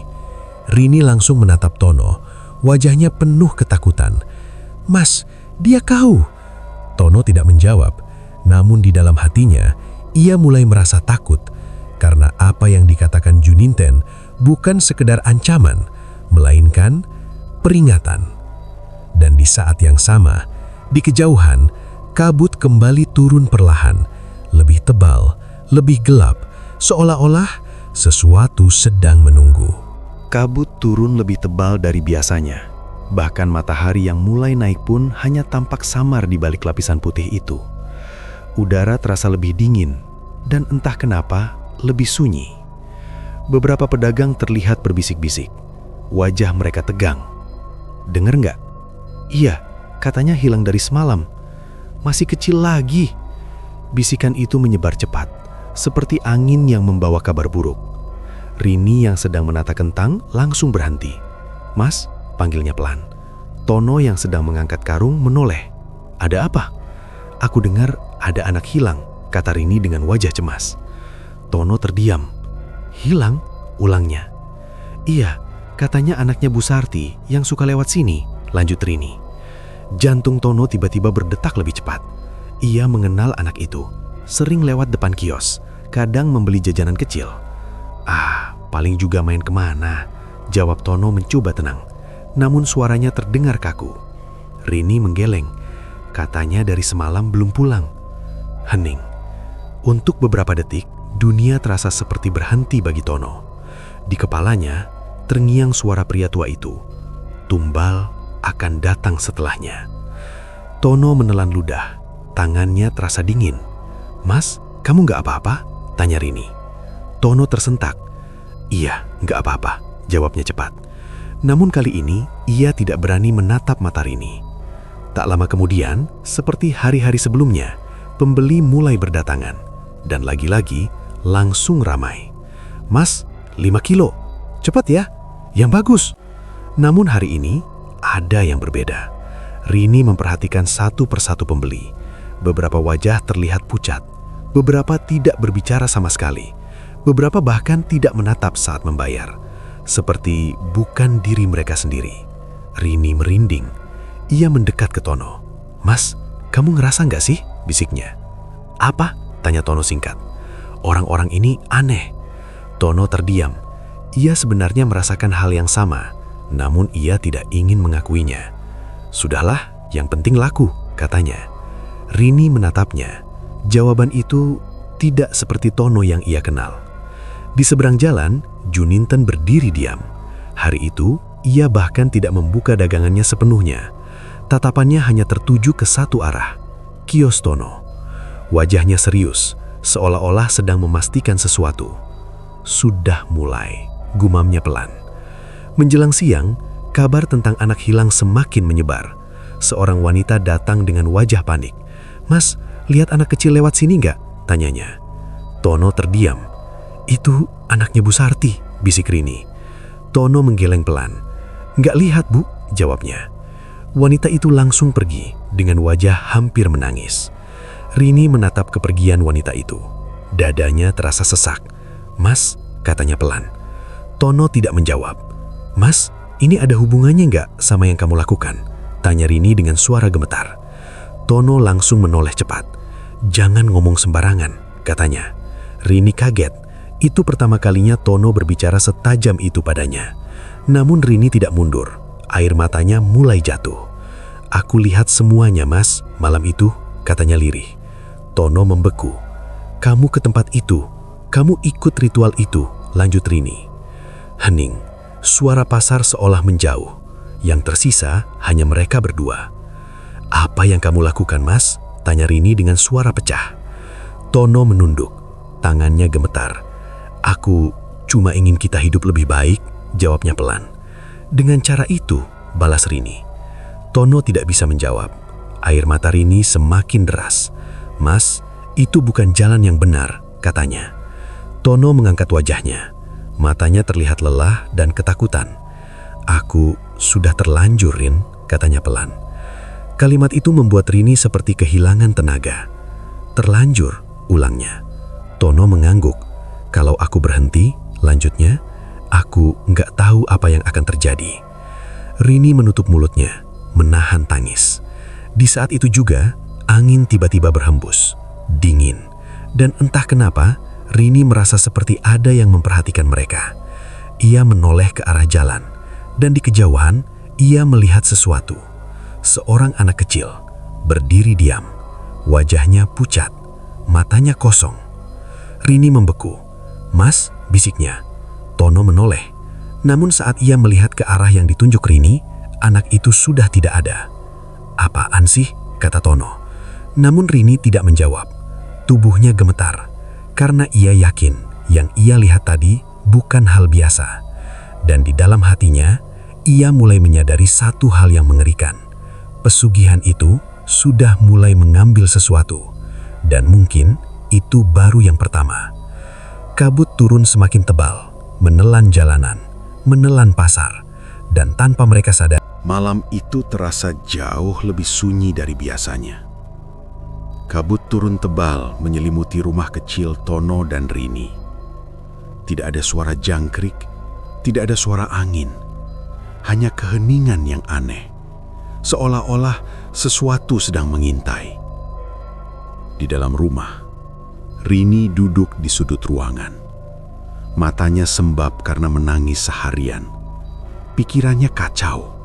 Rini langsung menatap Tono, wajahnya penuh ketakutan. Mas, dia kau. Tono tidak menjawab, namun di dalam hatinya, ia mulai merasa takut, karena apa yang dikatakan Juninten bukan sekedar ancaman, melainkan peringatan. Dan di saat yang sama, di kejauhan, kabut kembali turun perlahan, lebih tebal, lebih gelap, seolah-olah sesuatu sedang menunggu. Kabut turun lebih tebal dari biasanya. Bahkan matahari yang mulai naik pun hanya tampak samar di balik lapisan putih itu. Udara terasa lebih dingin, dan entah kenapa lebih sunyi. Beberapa pedagang terlihat berbisik-bisik. Wajah mereka tegang. Dengar nggak? Iya, katanya hilang dari semalam. Masih kecil lagi. Bisikan itu menyebar cepat, seperti angin yang membawa kabar buruk. Rini yang sedang menata kentang langsung berhenti. Mas, panggilnya pelan. Tono yang sedang mengangkat karung menoleh. Ada apa? Aku dengar ada anak hilang, kata Rini dengan wajah cemas. Tono terdiam. Hilang? Ulangnya. Iya, katanya anaknya Bu Sarti yang suka lewat sini, lanjut Rini. Jantung Tono tiba-tiba berdetak lebih cepat. Ia mengenal anak itu. Sering lewat depan kios, kadang membeli jajanan kecil. Paling juga main kemana? Jawab Tono mencoba tenang. Namun suaranya terdengar kaku. Rini menggeleng. Katanya dari semalam belum pulang. Hening. Untuk beberapa detik, dunia terasa seperti berhenti bagi Tono. Di kepalanya, terngiang suara pria tua itu. Tumbal akan datang setelahnya. Tono menelan ludah. Tangannya terasa dingin. Mas, kamu nggak apa-apa? Tanya Rini. Tono tersentak. Iya, nggak apa-apa, jawabnya cepat. Namun kali ini, ia tidak berani menatap mata Rini. Tak lama kemudian, seperti hari-hari sebelumnya, pembeli mulai berdatangan. Dan lagi-lagi, langsung ramai. Mas, 5 kilo. Cepat ya, yang bagus. Namun hari ini, ada yang berbeda. Rini memperhatikan satu persatu pembeli. Beberapa wajah terlihat pucat. Beberapa tidak berbicara sama sekali. Beberapa bahkan tidak menatap saat membayar. Seperti bukan diri mereka sendiri. Rini merinding. Ia mendekat ke Tono. Mas, kamu ngerasa nggak sih? Bisiknya. Apa? Tanya Tono singkat. Orang-orang ini aneh. Tono terdiam. Ia sebenarnya merasakan hal yang sama. Namun ia tidak ingin mengakuinya. Sudahlah, yang penting laku, katanya. Rini menatapnya. Jawaban itu tidak seperti Tono yang ia kenal. Di seberang jalan, Juninten berdiri diam. Hari itu, ia bahkan tidak membuka dagangannya sepenuhnya. Tatapannya hanya tertuju ke satu arah, kios Tono. Wajahnya serius, seolah-olah sedang memastikan sesuatu. Sudah mulai, gumamnya pelan. Menjelang siang, kabar tentang anak hilang semakin menyebar. Seorang wanita datang dengan wajah panik. Mas, lihat anak kecil lewat sini nggak? Tanyanya. Tono terdiam. Itu anaknya Bu Sarti, bisik Rini. Tono menggeleng pelan. Nggak lihat, Bu, jawabnya. Wanita itu langsung pergi dengan wajah hampir menangis. Rini menatap kepergian wanita itu. Dadanya terasa sesak. Mas, katanya pelan. Tono tidak menjawab. Mas, ini ada hubungannya nggak sama yang kamu lakukan? Tanya Rini dengan suara gemetar. Tono langsung menoleh cepat. Jangan ngomong sembarangan, katanya. Rini kaget. Itu pertama kalinya Tono berbicara setajam itu padanya. Namun Rini tidak mundur. Air matanya mulai jatuh. Aku lihat semuanya, Mas, malam itu, katanya lirih. Tono membeku. Kamu ke tempat itu. Kamu ikut ritual itu, lanjut Rini. Hening. Suara pasar seolah menjauh. Yang tersisa hanya mereka berdua. Apa yang kamu lakukan, Mas? Tanya Rini dengan suara pecah. Tono menunduk. Tangannya gemetar. Aku cuma ingin kita hidup lebih baik, jawabnya pelan. Dengan cara itu, balas Rini. Tono tidak bisa menjawab. Air mata Rini semakin deras. "Mas, itu bukan jalan yang benar," katanya. Tono mengangkat wajahnya. Matanya terlihat lelah dan ketakutan. "Aku sudah terlanjur, Rin," katanya pelan. Kalimat itu membuat Rini seperti kehilangan tenaga. "Terlanjur," ulangnya. Tono mengangguk. "Kalau aku berhenti," lanjutnya, "aku nggak tahu apa yang akan terjadi." Rini menutup mulutnya, menahan tangis. Di saat itu juga, angin tiba-tiba berhembus, dingin. Dan entah kenapa, Rini merasa seperti ada yang memperhatikan mereka. Ia menoleh ke arah jalan, dan di kejauhan, ia melihat sesuatu. Seorang anak kecil, berdiri diam. Wajahnya pucat, matanya kosong. Rini membeku. "Mas," bisiknya. Tono menoleh. Namun saat ia melihat ke arah yang ditunjuk Rini, anak itu sudah tidak ada. "Apaan sih?" kata Tono. Namun Rini tidak menjawab. Tubuhnya gemetar, karena ia yakin yang ia lihat tadi bukan hal biasa. Dan di dalam hatinya, ia mulai menyadari satu hal yang mengerikan. Pesugihan itu sudah mulai mengambil sesuatu. Dan mungkin itu baru yang pertama. Kabut turun semakin tebal, menelan jalanan, menelan pasar. Dan tanpa mereka sadar, Malam itu terasa jauh lebih sunyi dari biasanya. Kabut turun tebal menyelimuti rumah kecil Tono dan Rini. Tidak ada suara jangkrik, tidak ada suara angin. Hanya keheningan yang aneh, seolah-olah sesuatu sedang mengintai. Di dalam rumah, Rini duduk di sudut ruangan. Matanya sembab karena menangis seharian. Pikirannya kacau.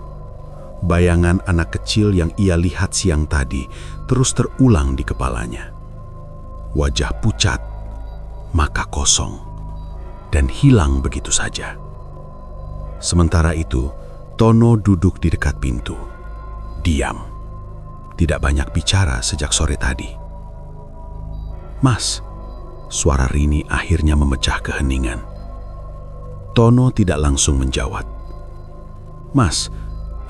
Bayangan anak kecil yang ia lihat siang tadi terus terulang di kepalanya. Wajah pucat, mata kosong, dan hilang begitu saja. Sementara itu, Tono duduk di dekat pintu. Diam. Tidak banyak bicara sejak sore tadi. "Mas," suara Rini akhirnya memecah keheningan. Tono tidak langsung menjawab. "Mas,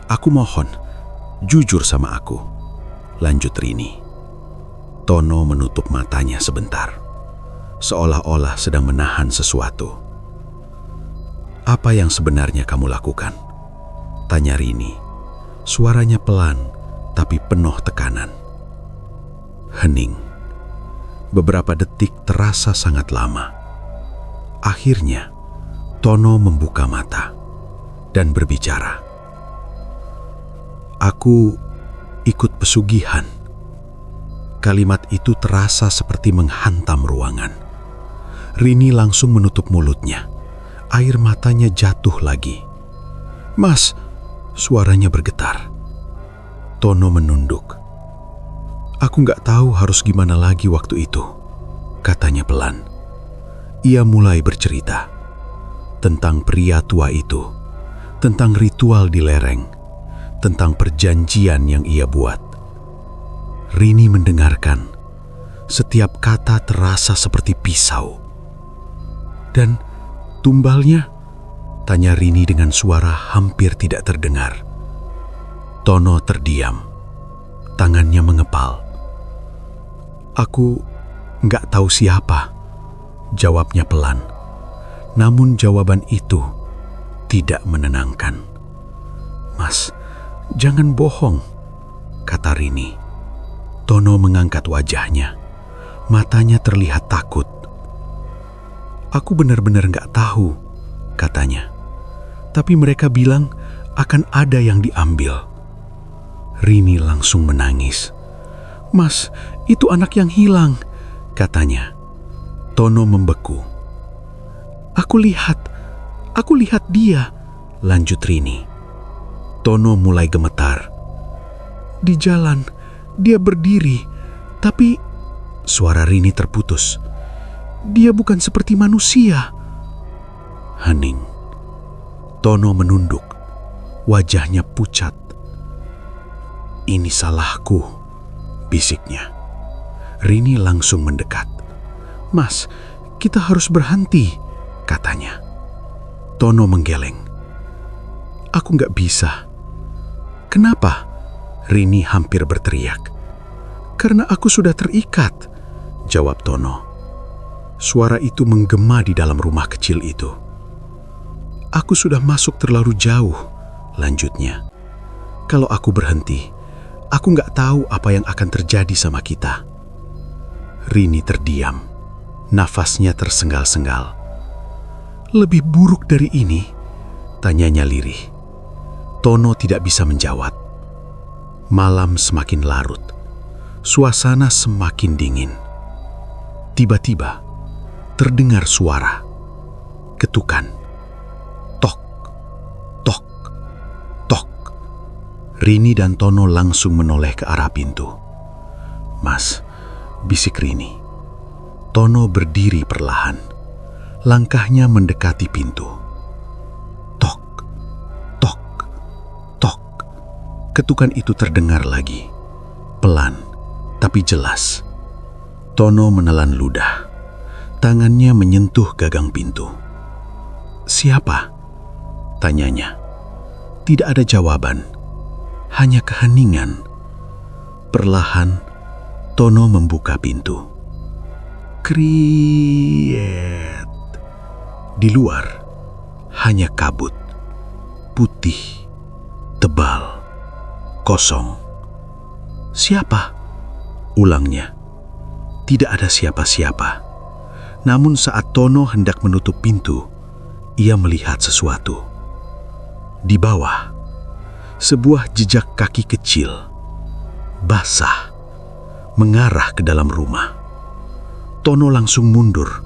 aku mohon, jujur sama aku," lanjut Rini. Tono menutup matanya sebentar, seolah-olah sedang menahan sesuatu. "Apa yang sebenarnya kamu lakukan?" tanya Rini. Suaranya pelan, tapi penuh tekanan. Hening. Beberapa detik terasa sangat lama. Akhirnya, Tono membuka mata dan berbicara. "Aku ikut pesugihan." Kalimat itu terasa seperti menghantam ruangan. Rini langsung menutup mulutnya. Air matanya jatuh lagi. "Mas," suaranya bergetar. Tono menunduk. "Aku nggak tahu harus gimana lagi waktu itu," katanya pelan. Ia mulai bercerita tentang pria tua itu, tentang ritual di lereng, tentang perjanjian yang ia buat. Rini mendengarkan. Setiap kata terasa seperti pisau. "Dan tumbalnya?" tanya Rini dengan suara hampir tidak terdengar. Tono terdiam. Tangannya mengepal. "Aku nggak tahu siapa," jawabnya pelan. Namun jawaban itu tidak menenangkan. "Mas, jangan bohong," kata Rini. Tono mengangkat wajahnya. Matanya terlihat takut. "Aku benar-benar nggak tahu," katanya. "Tapi mereka bilang akan ada yang diambil." Rini langsung menangis. "Mas, itu anak yang hilang," katanya. Tono membeku. Aku lihat dia," lanjut Rini. Tono mulai gemetar. "Di jalan, dia berdiri, tapi..." Suara Rini terputus. "Dia bukan seperti manusia." Hening. Tono menunduk. Wajahnya pucat. "Ini salahku," bisiknya. Rini langsung mendekat. "Mas, kita harus berhenti," katanya. Tono menggeleng. "Aku nggak bisa." "Kenapa?" Rini hampir berteriak. "Karena aku sudah terikat," jawab Tono. Suara itu menggema di dalam rumah kecil itu. "Aku sudah masuk terlalu jauh," lanjutnya. "Kalau aku berhenti, aku nggak tahu apa yang akan terjadi sama kita." Rini terdiam. Nafasnya tersengal-sengal. "Lebih buruk dari ini?" tanyanya lirih. Tono tidak bisa menjawab. Malam semakin larut. Suasana semakin dingin. Tiba-tiba terdengar suara. Ketukan. Tok, tok, tok. Rini dan Tono langsung menoleh ke arah pintu. "Mas," bisik Rini. Tono berdiri perlahan. Langkahnya mendekati pintu. Tok, tok, tok. Ketukan itu terdengar lagi. Pelan, tapi jelas. Tono menelan ludah. Tangannya menyentuh gagang pintu. "Siapa?" tanyanya. Tidak ada jawaban, hanya keheningan. Perlahan, Tono membuka pintu. Kriet. Di luar, hanya kabut. Putih, tebal, kosong. "Siapa?" ulangnya. Tidak ada siapa-siapa. Namun saat Tono hendak menutup pintu, ia melihat sesuatu. Di bawah, sebuah jejak kaki kecil, basah, mengarah ke dalam rumah. Tono langsung mundur.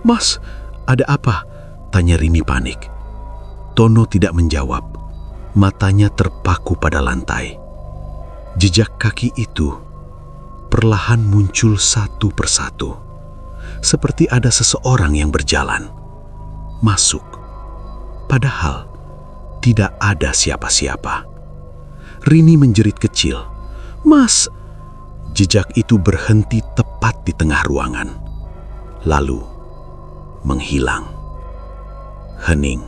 "Mas, ada apa?" tanya Rini panik. Tono tidak menjawab. Matanya terpaku pada lantai. Jejak kaki itu perlahan muncul satu persatu. Seperti ada seseorang yang berjalan. Masuk. Padahal tidak ada siapa-siapa. Rini menjerit kecil. "Mas!" Jejak itu berhenti tepat di tengah ruangan. Lalu menghilang. Hening.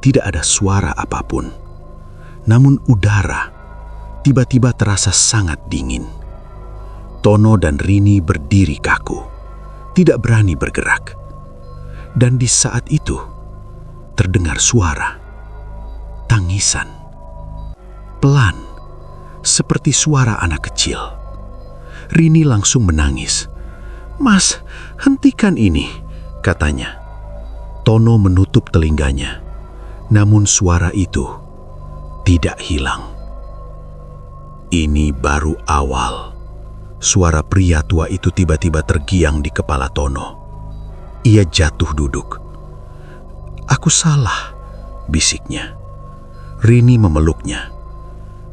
Tidak ada suara apapun. Namun udara tiba-tiba terasa sangat dingin. Tono dan Rini berdiri kaku, tidak berani bergerak. Dan di saat itu terdengar suara. Tangisan. Pelan, seperti suara anak kecil. Rini langsung menangis. "Mas, hentikan ini," katanya. Tono menutup telinganya. Namun suara itu tidak hilang. Ini baru awal. Suara pria tua itu tiba-tiba tergiang di kepala Tono. Ia jatuh duduk. "Aku salah," bisiknya. Rini memeluknya.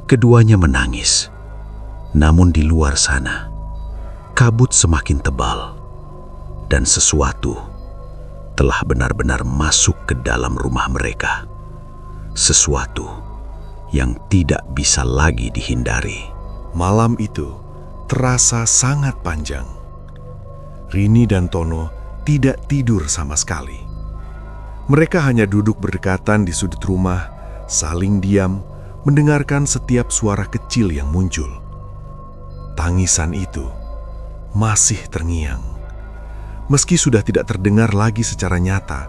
Keduanya menangis. Namun di luar sana, kabut semakin tebal. Dan sesuatu telah benar-benar masuk ke dalam rumah mereka. Sesuatu yang tidak bisa lagi dihindari. Malam itu terasa sangat panjang. Rini dan Tono tidak tidur sama sekali. Mereka hanya duduk berdekatan di sudut rumah, saling diam, mendengarkan setiap suara kecil yang muncul. Tangisan itu masih terngiang. Meski sudah tidak terdengar lagi secara nyata,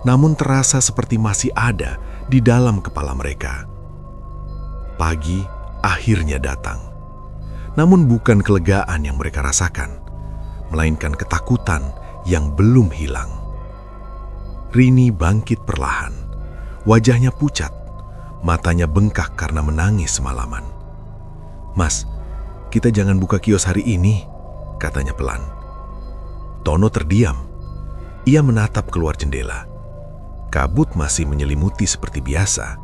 namun terasa seperti masih ada di dalam kepala mereka. Pagi akhirnya datang. Namun bukan kelegaan yang mereka rasakan, melainkan ketakutan yang belum hilang. Rini bangkit perlahan. Wajahnya pucat, matanya bengkak karena menangis semalaman. "Mas, kita jangan buka kios hari ini," katanya pelan. Tono terdiam. Ia menatap keluar jendela. Kabut masih menyelimuti seperti biasa.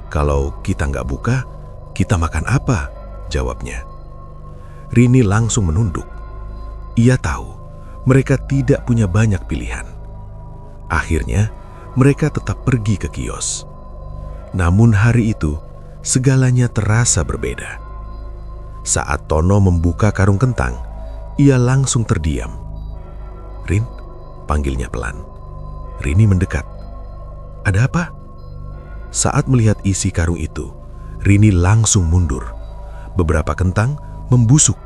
"Kalau kita nggak buka, kita makan apa?" jawabnya. Rini langsung menunduk. Ia tahu mereka tidak punya banyak pilihan. Akhirnya, mereka tetap pergi ke kios. Namun hari itu, segalanya terasa berbeda. Saat Tono membuka karung kentang, ia langsung terdiam. "Rin," panggilnya pelan. Rini mendekat. "Ada apa?" Saat melihat isi karung itu, Rini langsung mundur. Beberapa kentang membusuk.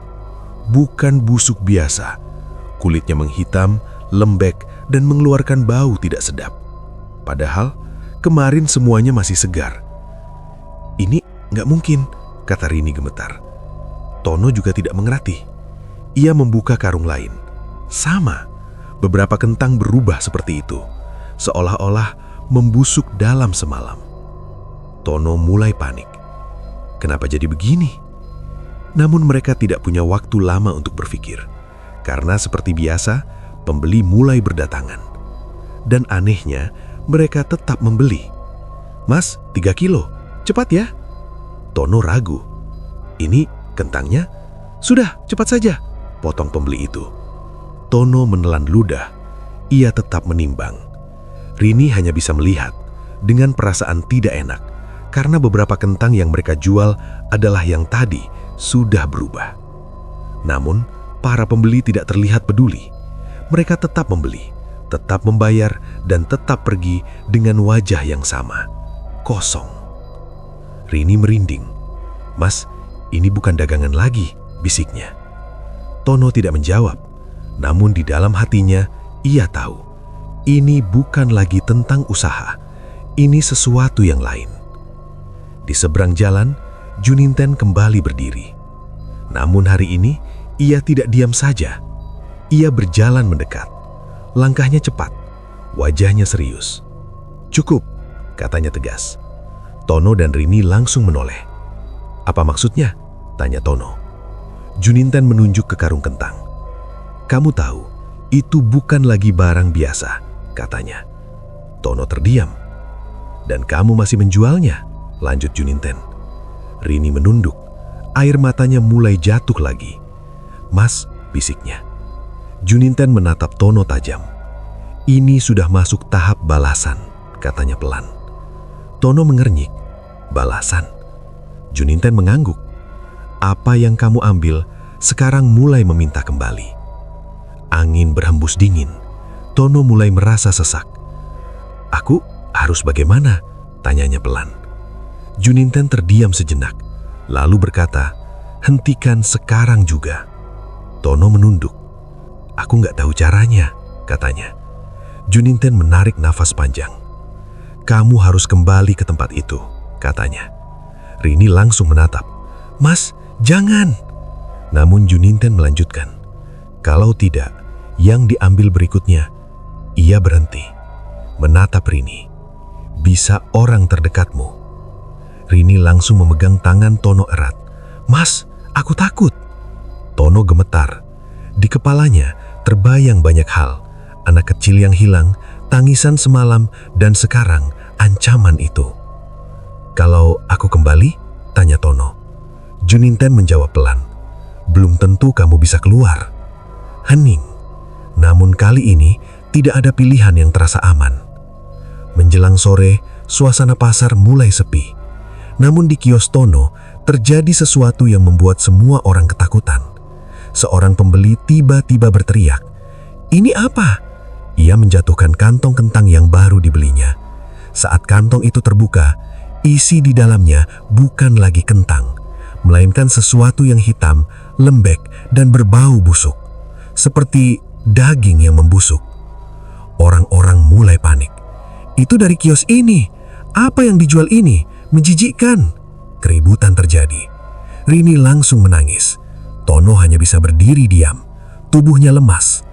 Bukan busuk biasa. Kulitnya menghitam, lembek, dan mengeluarkan bau tidak sedap. Padahal, kemarin semuanya masih segar. "Ini nggak mungkin," kata Rini gemetar. Tono juga tidak mengerti. Ia membuka karung lain. Sama, beberapa kentang berubah seperti itu, seolah-olah membusuk dalam semalam. Tono mulai panik. Kenapa jadi begini? Namun mereka tidak punya waktu lama untuk berpikir, karena seperti biasa, pembeli mulai berdatangan. Dan anehnya, mereka tetap membeli. "Mas, 3 kilo, cepat ya." Tono ragu. "Ini kentangnya?" "Sudah, cepat saja," potong pembeli itu. Tono menelan ludah. Ia tetap menimbang. Rini hanya bisa melihat dengan perasaan tidak enak, karena beberapa kentang yang mereka jual adalah yang tadi sudah berubah. Namun, para pembeli tidak terlihat peduli. Mereka tetap membeli, tetap membayar, dan tetap pergi dengan wajah yang sama, kosong. Rini merinding. "Mas, ini bukan dagangan lagi," bisiknya. Tono tidak menjawab, namun di dalam hatinya ia tahu, ini bukan lagi tentang usaha, ini sesuatu yang lain. Di seberang jalan, Juninten kembali berdiri. Namun hari ini, ia tidak diam saja. Ia berjalan mendekat. Langkahnya cepat, wajahnya serius. "Cukup," katanya tegas. Tono dan Rini langsung menoleh. "Apa maksudnya?" tanya Tono. Juninten menunjuk ke karung kentang. "Kamu tahu, itu bukan lagi barang biasa," katanya. Tono terdiam. "Dan kamu masih menjualnya?" lanjut Juninten. Rini menunduk. Air matanya mulai jatuh lagi. "Mas," bisiknya. Juninten menatap Tono tajam. "Ini sudah masuk tahap balasan," katanya pelan. Tono mengernyik. "Balasan?" Juninten mengangguk. "Apa yang kamu ambil sekarang mulai meminta kembali." Angin berhembus dingin. Tono mulai merasa sesak. "Aku harus bagaimana?" tanyanya pelan. Juninten terdiam sejenak, lalu berkata, "Hentikan sekarang juga." Tono menunduk. "Aku nggak tahu caranya," katanya. Juninten menarik nafas panjang. "Kamu harus kembali ke tempat itu," katanya. Rini langsung menatap. "Mas, jangan!" Namun Juninten melanjutkan. "Kalau tidak, yang diambil berikutnya." Ia berhenti, menatap Rini. "Bisa orang terdekatmu." Rini langsung memegang tangan Tono erat. "Mas, aku takut." Tono gemetar. Di kepalanya terbayang banyak hal. Anak kecil yang hilang, tangisan semalam, dan sekarang ancaman itu. "Kalau aku kembali?" tanya Tono. Juninten menjawab pelan. "Belum tentu kamu bisa keluar." Hening. Namun kali ini tidak ada pilihan yang terasa aman. Menjelang sore, suasana pasar mulai sepi. Namun di kios Tono terjadi sesuatu yang membuat semua orang ketakutan. Seorang pembeli tiba-tiba berteriak, "Ini apa?" Ia menjatuhkan kantong kentang yang baru dibelinya. Saat kantong itu terbuka, isi di dalamnya bukan lagi kentang, melainkan sesuatu yang hitam, lembek, dan berbau busuk, seperti daging yang membusuk. Orang-orang mulai panik. "Itu dari kios ini. Apa yang dijual ini? Menjijikkan." Keributan terjadi. Rini langsung menangis. Tono hanya bisa berdiri diam. Tubuhnya lemas.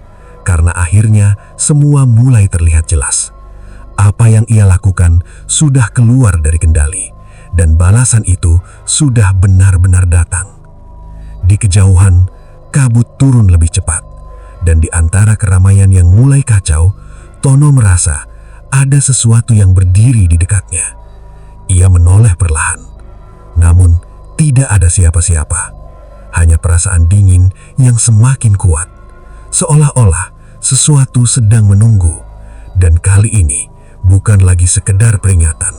Karena akhirnya semua mulai terlihat jelas. Apa yang ia lakukan sudah keluar dari kendali. Dan balasan itu sudah benar-benar datang. Di kejauhan, kabut turun lebih cepat. Dan di antara keramaian yang mulai kacau, Tono merasa ada sesuatu yang berdiri di dekatnya. Ia menoleh perlahan, namun tidak ada siapa-siapa. Hanya perasaan dingin yang semakin kuat, seolah-olah sesuatu sedang menunggu. Dan kali ini bukan lagi sekedar peringatan,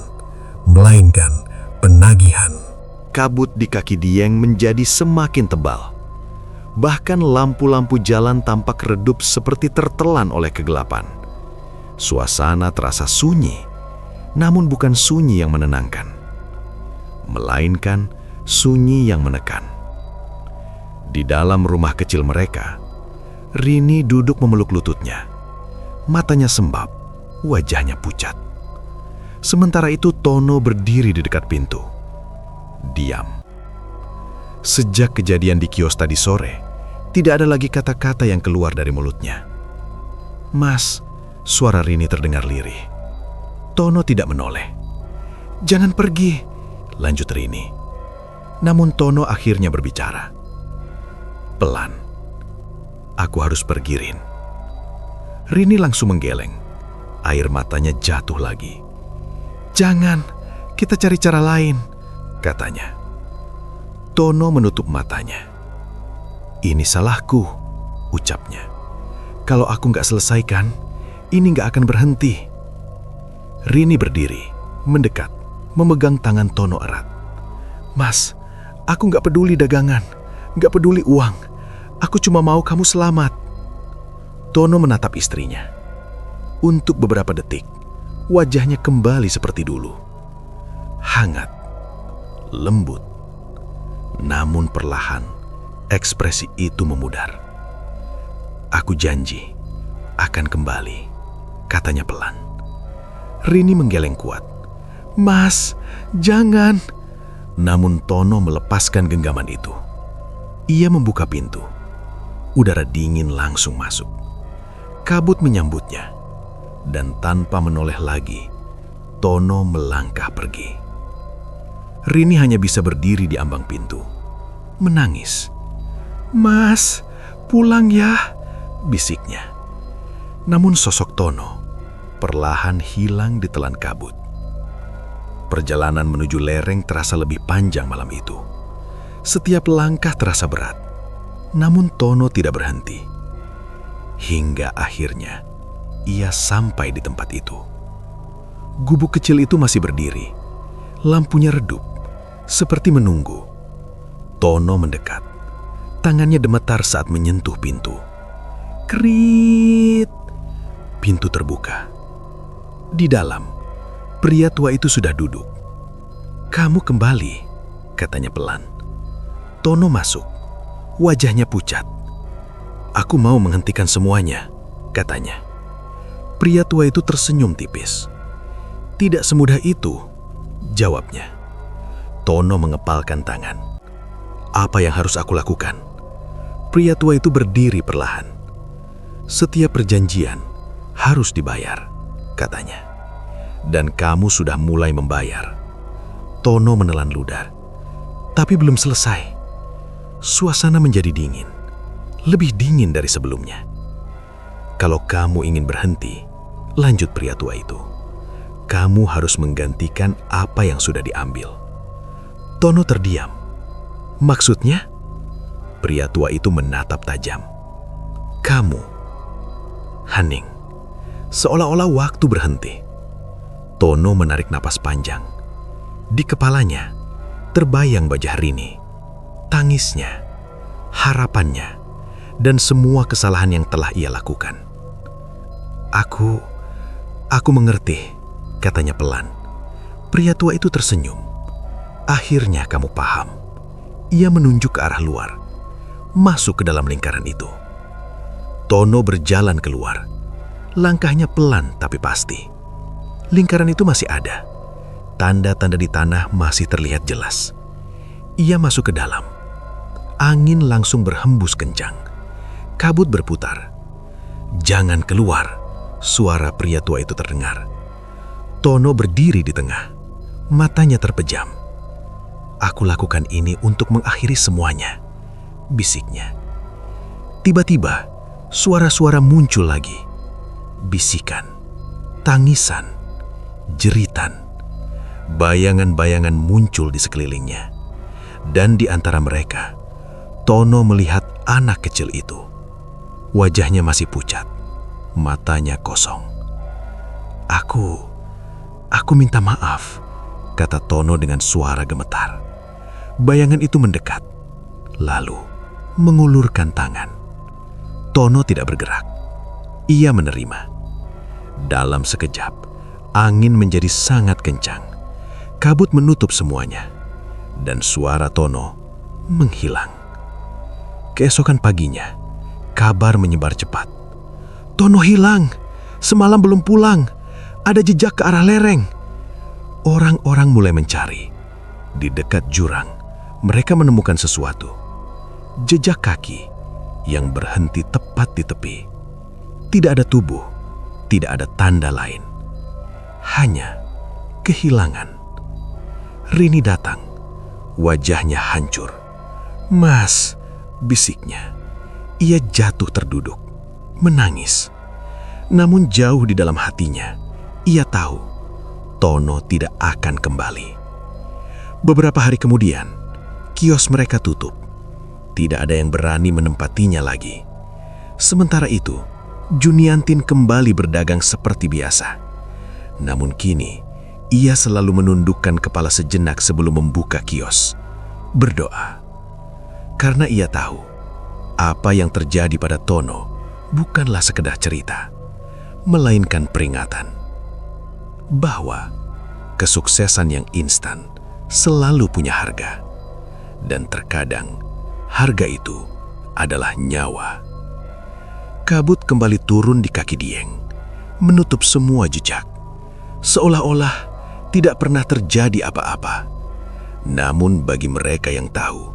melainkan penagihan. Kabut di kaki Dieng menjadi semakin tebal. Bahkan lampu-lampu jalan tampak redup seperti tertelan oleh kegelapan. Suasana terasa sunyi, namun bukan sunyi yang menenangkan. melainkan sunyi yang menekan. Di dalam rumah kecil mereka, Rini duduk memeluk lututnya. Matanya sembab, wajahnya pucat. Sementara itu Tono berdiri di dekat pintu. Diam. Sejak kejadian di kios tadi sore, tidak ada lagi kata-kata yang keluar dari mulutnya. "Mas," suara Rini terdengar lirih. Tono tidak menoleh. "Jangan pergi," lanjut Rini. Namun Tono akhirnya berbicara. "Pelan. Aku harus pergi, Rin." Rini langsung menggeleng. Air matanya jatuh lagi. "Jangan, kita cari cara lain," katanya. Tono menutup matanya. "Ini salahku," ucapnya. "Kalau aku nggak selesaikan, ini nggak akan berhenti." Rini berdiri, mendekat, memegang tangan Tono erat. "Mas, aku nggak peduli dagangan, nggak peduli uang. Aku cuma mau kamu selamat." Tono menatap istrinya. Untuk beberapa detik, wajahnya kembali seperti dulu. Hangat, lembut. Namun perlahan, ekspresi itu memudar. "Aku janji akan kembali," katanya pelan. Rini menggeleng kuat. "Mas, jangan." Namun Tono melepaskan genggaman itu. Ia membuka pintu. Udara dingin langsung masuk. Kabut menyambutnya. Dan tanpa menoleh lagi, Tono melangkah pergi. Rini hanya bisa berdiri di ambang pintu, menangis. "Mas, pulang ya," bisiknya. Namun sosok Tono perlahan hilang di telan kabut. Perjalanan menuju lereng terasa lebih panjang malam itu. Setiap langkah terasa berat, namun Tono tidak berhenti. Hingga akhirnya, ia sampai di tempat itu. Gubuk kecil itu masih berdiri. Lampunya redup, seperti menunggu. Tono mendekat. Tangannya gemetar saat menyentuh pintu. Krit! Pintu terbuka. Di dalam, pria tua itu sudah duduk. "Kamu kembali," katanya pelan. Tono masuk. Wajahnya pucat. "Aku mau menghentikan semuanya," katanya. Pria tua itu tersenyum tipis. "Tidak semudah itu," jawabnya. Tono mengepalkan tangan. "Apa yang harus aku lakukan?" Pria tua itu berdiri perlahan. "Setiap perjanjian harus dibayar," katanya. "Dan kamu sudah mulai membayar." Tono menelan ludah. Tapi belum selesai. Suasana menjadi dingin. Lebih dingin dari sebelumnya. "Kalau kamu ingin berhenti," lanjut pria tua itu, "kamu harus menggantikan apa yang sudah diambil." Tono terdiam. "Maksudnya?" Pria tua itu menatap tajam. "Kamu." Hening. Seolah-olah waktu berhenti. Tono menarik napas panjang. Di kepalanya terbayang wajah Rini, tangisnya, harapannya, dan semua kesalahan yang telah ia lakukan. Aku mengerti," katanya pelan. Pria tua itu tersenyum. "Akhirnya kamu paham." Ia menunjuk ke arah luar, masuk ke dalam lingkaran itu. Tono berjalan keluar. Langkahnya pelan tapi pasti. Lingkaran itu masih ada. Tanda-tanda di tanah masih terlihat jelas. Ia masuk ke dalam. Angin langsung berhembus kencang. Kabut berputar. "Jangan keluar," suara pria tua itu terdengar. Tono berdiri di tengah. Matanya terpejam. "Aku lakukan ini untuk mengakhiri semuanya," bisiknya. Tiba-tiba, suara-suara muncul lagi. Bisikan, tangisan, jeritan. Bayangan-bayangan muncul di sekelilingnya. Dan di antara mereka, Tono melihat anak kecil itu. Wajahnya masih pucat, matanya kosong. Aku minta maaf," kata Tono dengan suara gemetar. Bayangan itu mendekat, lalu mengulurkan tangan. Tono tidak bergerak. Ia menerima. Dalam sekejap, angin menjadi sangat kencang. Kabut menutup semuanya. dan suara Tono menghilang. Keesokan paginya, kabar menyebar cepat. Tono hilang, semalam belum pulang, ada jejak ke arah lereng. Orang-orang mulai mencari. Di dekat jurang, mereka menemukan sesuatu. Jejak kaki yang berhenti tepat di tepi. Tidak ada tubuh, tidak ada tanda lain. Hanya kehilangan. Rini datang, wajahnya hancur. "Mas," bisiknya. Ia jatuh terduduk, menangis. Namun jauh di dalam hatinya, ia tahu Tono tidak akan kembali. Beberapa hari kemudian, kios mereka tutup. Tidak ada yang berani menempatinya lagi. Sementara itu, Juniantin kembali berdagang seperti biasa. Namun kini, ia selalu menundukkan kepala sejenak sebelum membuka kios, berdoa. Karena ia tahu, apa yang terjadi pada Tono bukanlah sekedar cerita, melainkan peringatan bahwa kesuksesan yang instan selalu punya harga, dan terkadang harga itu adalah nyawa. Kabut kembali turun di kaki Dieng, menutup semua jejak, seolah-olah tidak pernah terjadi apa-apa. Namun bagi mereka yang tahu,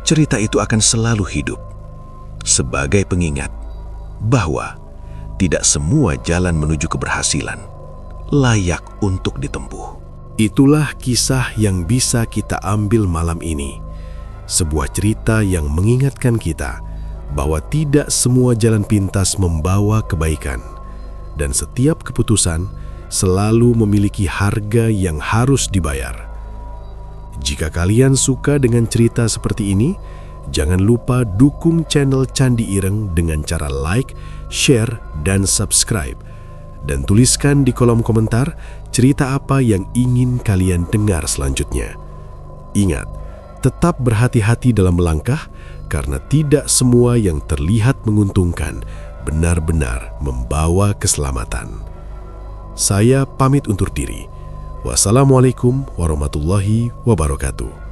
cerita itu akan selalu hidup sebagai pengingat bahwa tidak semua jalan menuju keberhasilan layak untuk ditempuh. Itulah kisah yang bisa kita ambil malam ini. Sebuah cerita yang mengingatkan kita bahwa tidak semua jalan pintas membawa kebaikan, dan setiap keputusan selalu memiliki harga yang harus dibayar. Jika kalian suka dengan cerita seperti ini, jangan lupa dukung channel Candi Ireng dengan cara like, share, dan subscribe. Dan tuliskan di kolom komentar cerita apa yang ingin kalian dengar selanjutnya. Ingat, tetap berhati-hati dalam melangkah, karena tidak semua yang terlihat menguntungkan benar-benar membawa keselamatan. Saya pamit undur diri. Wassalamualaikum warahmatullahi wabarakatuh.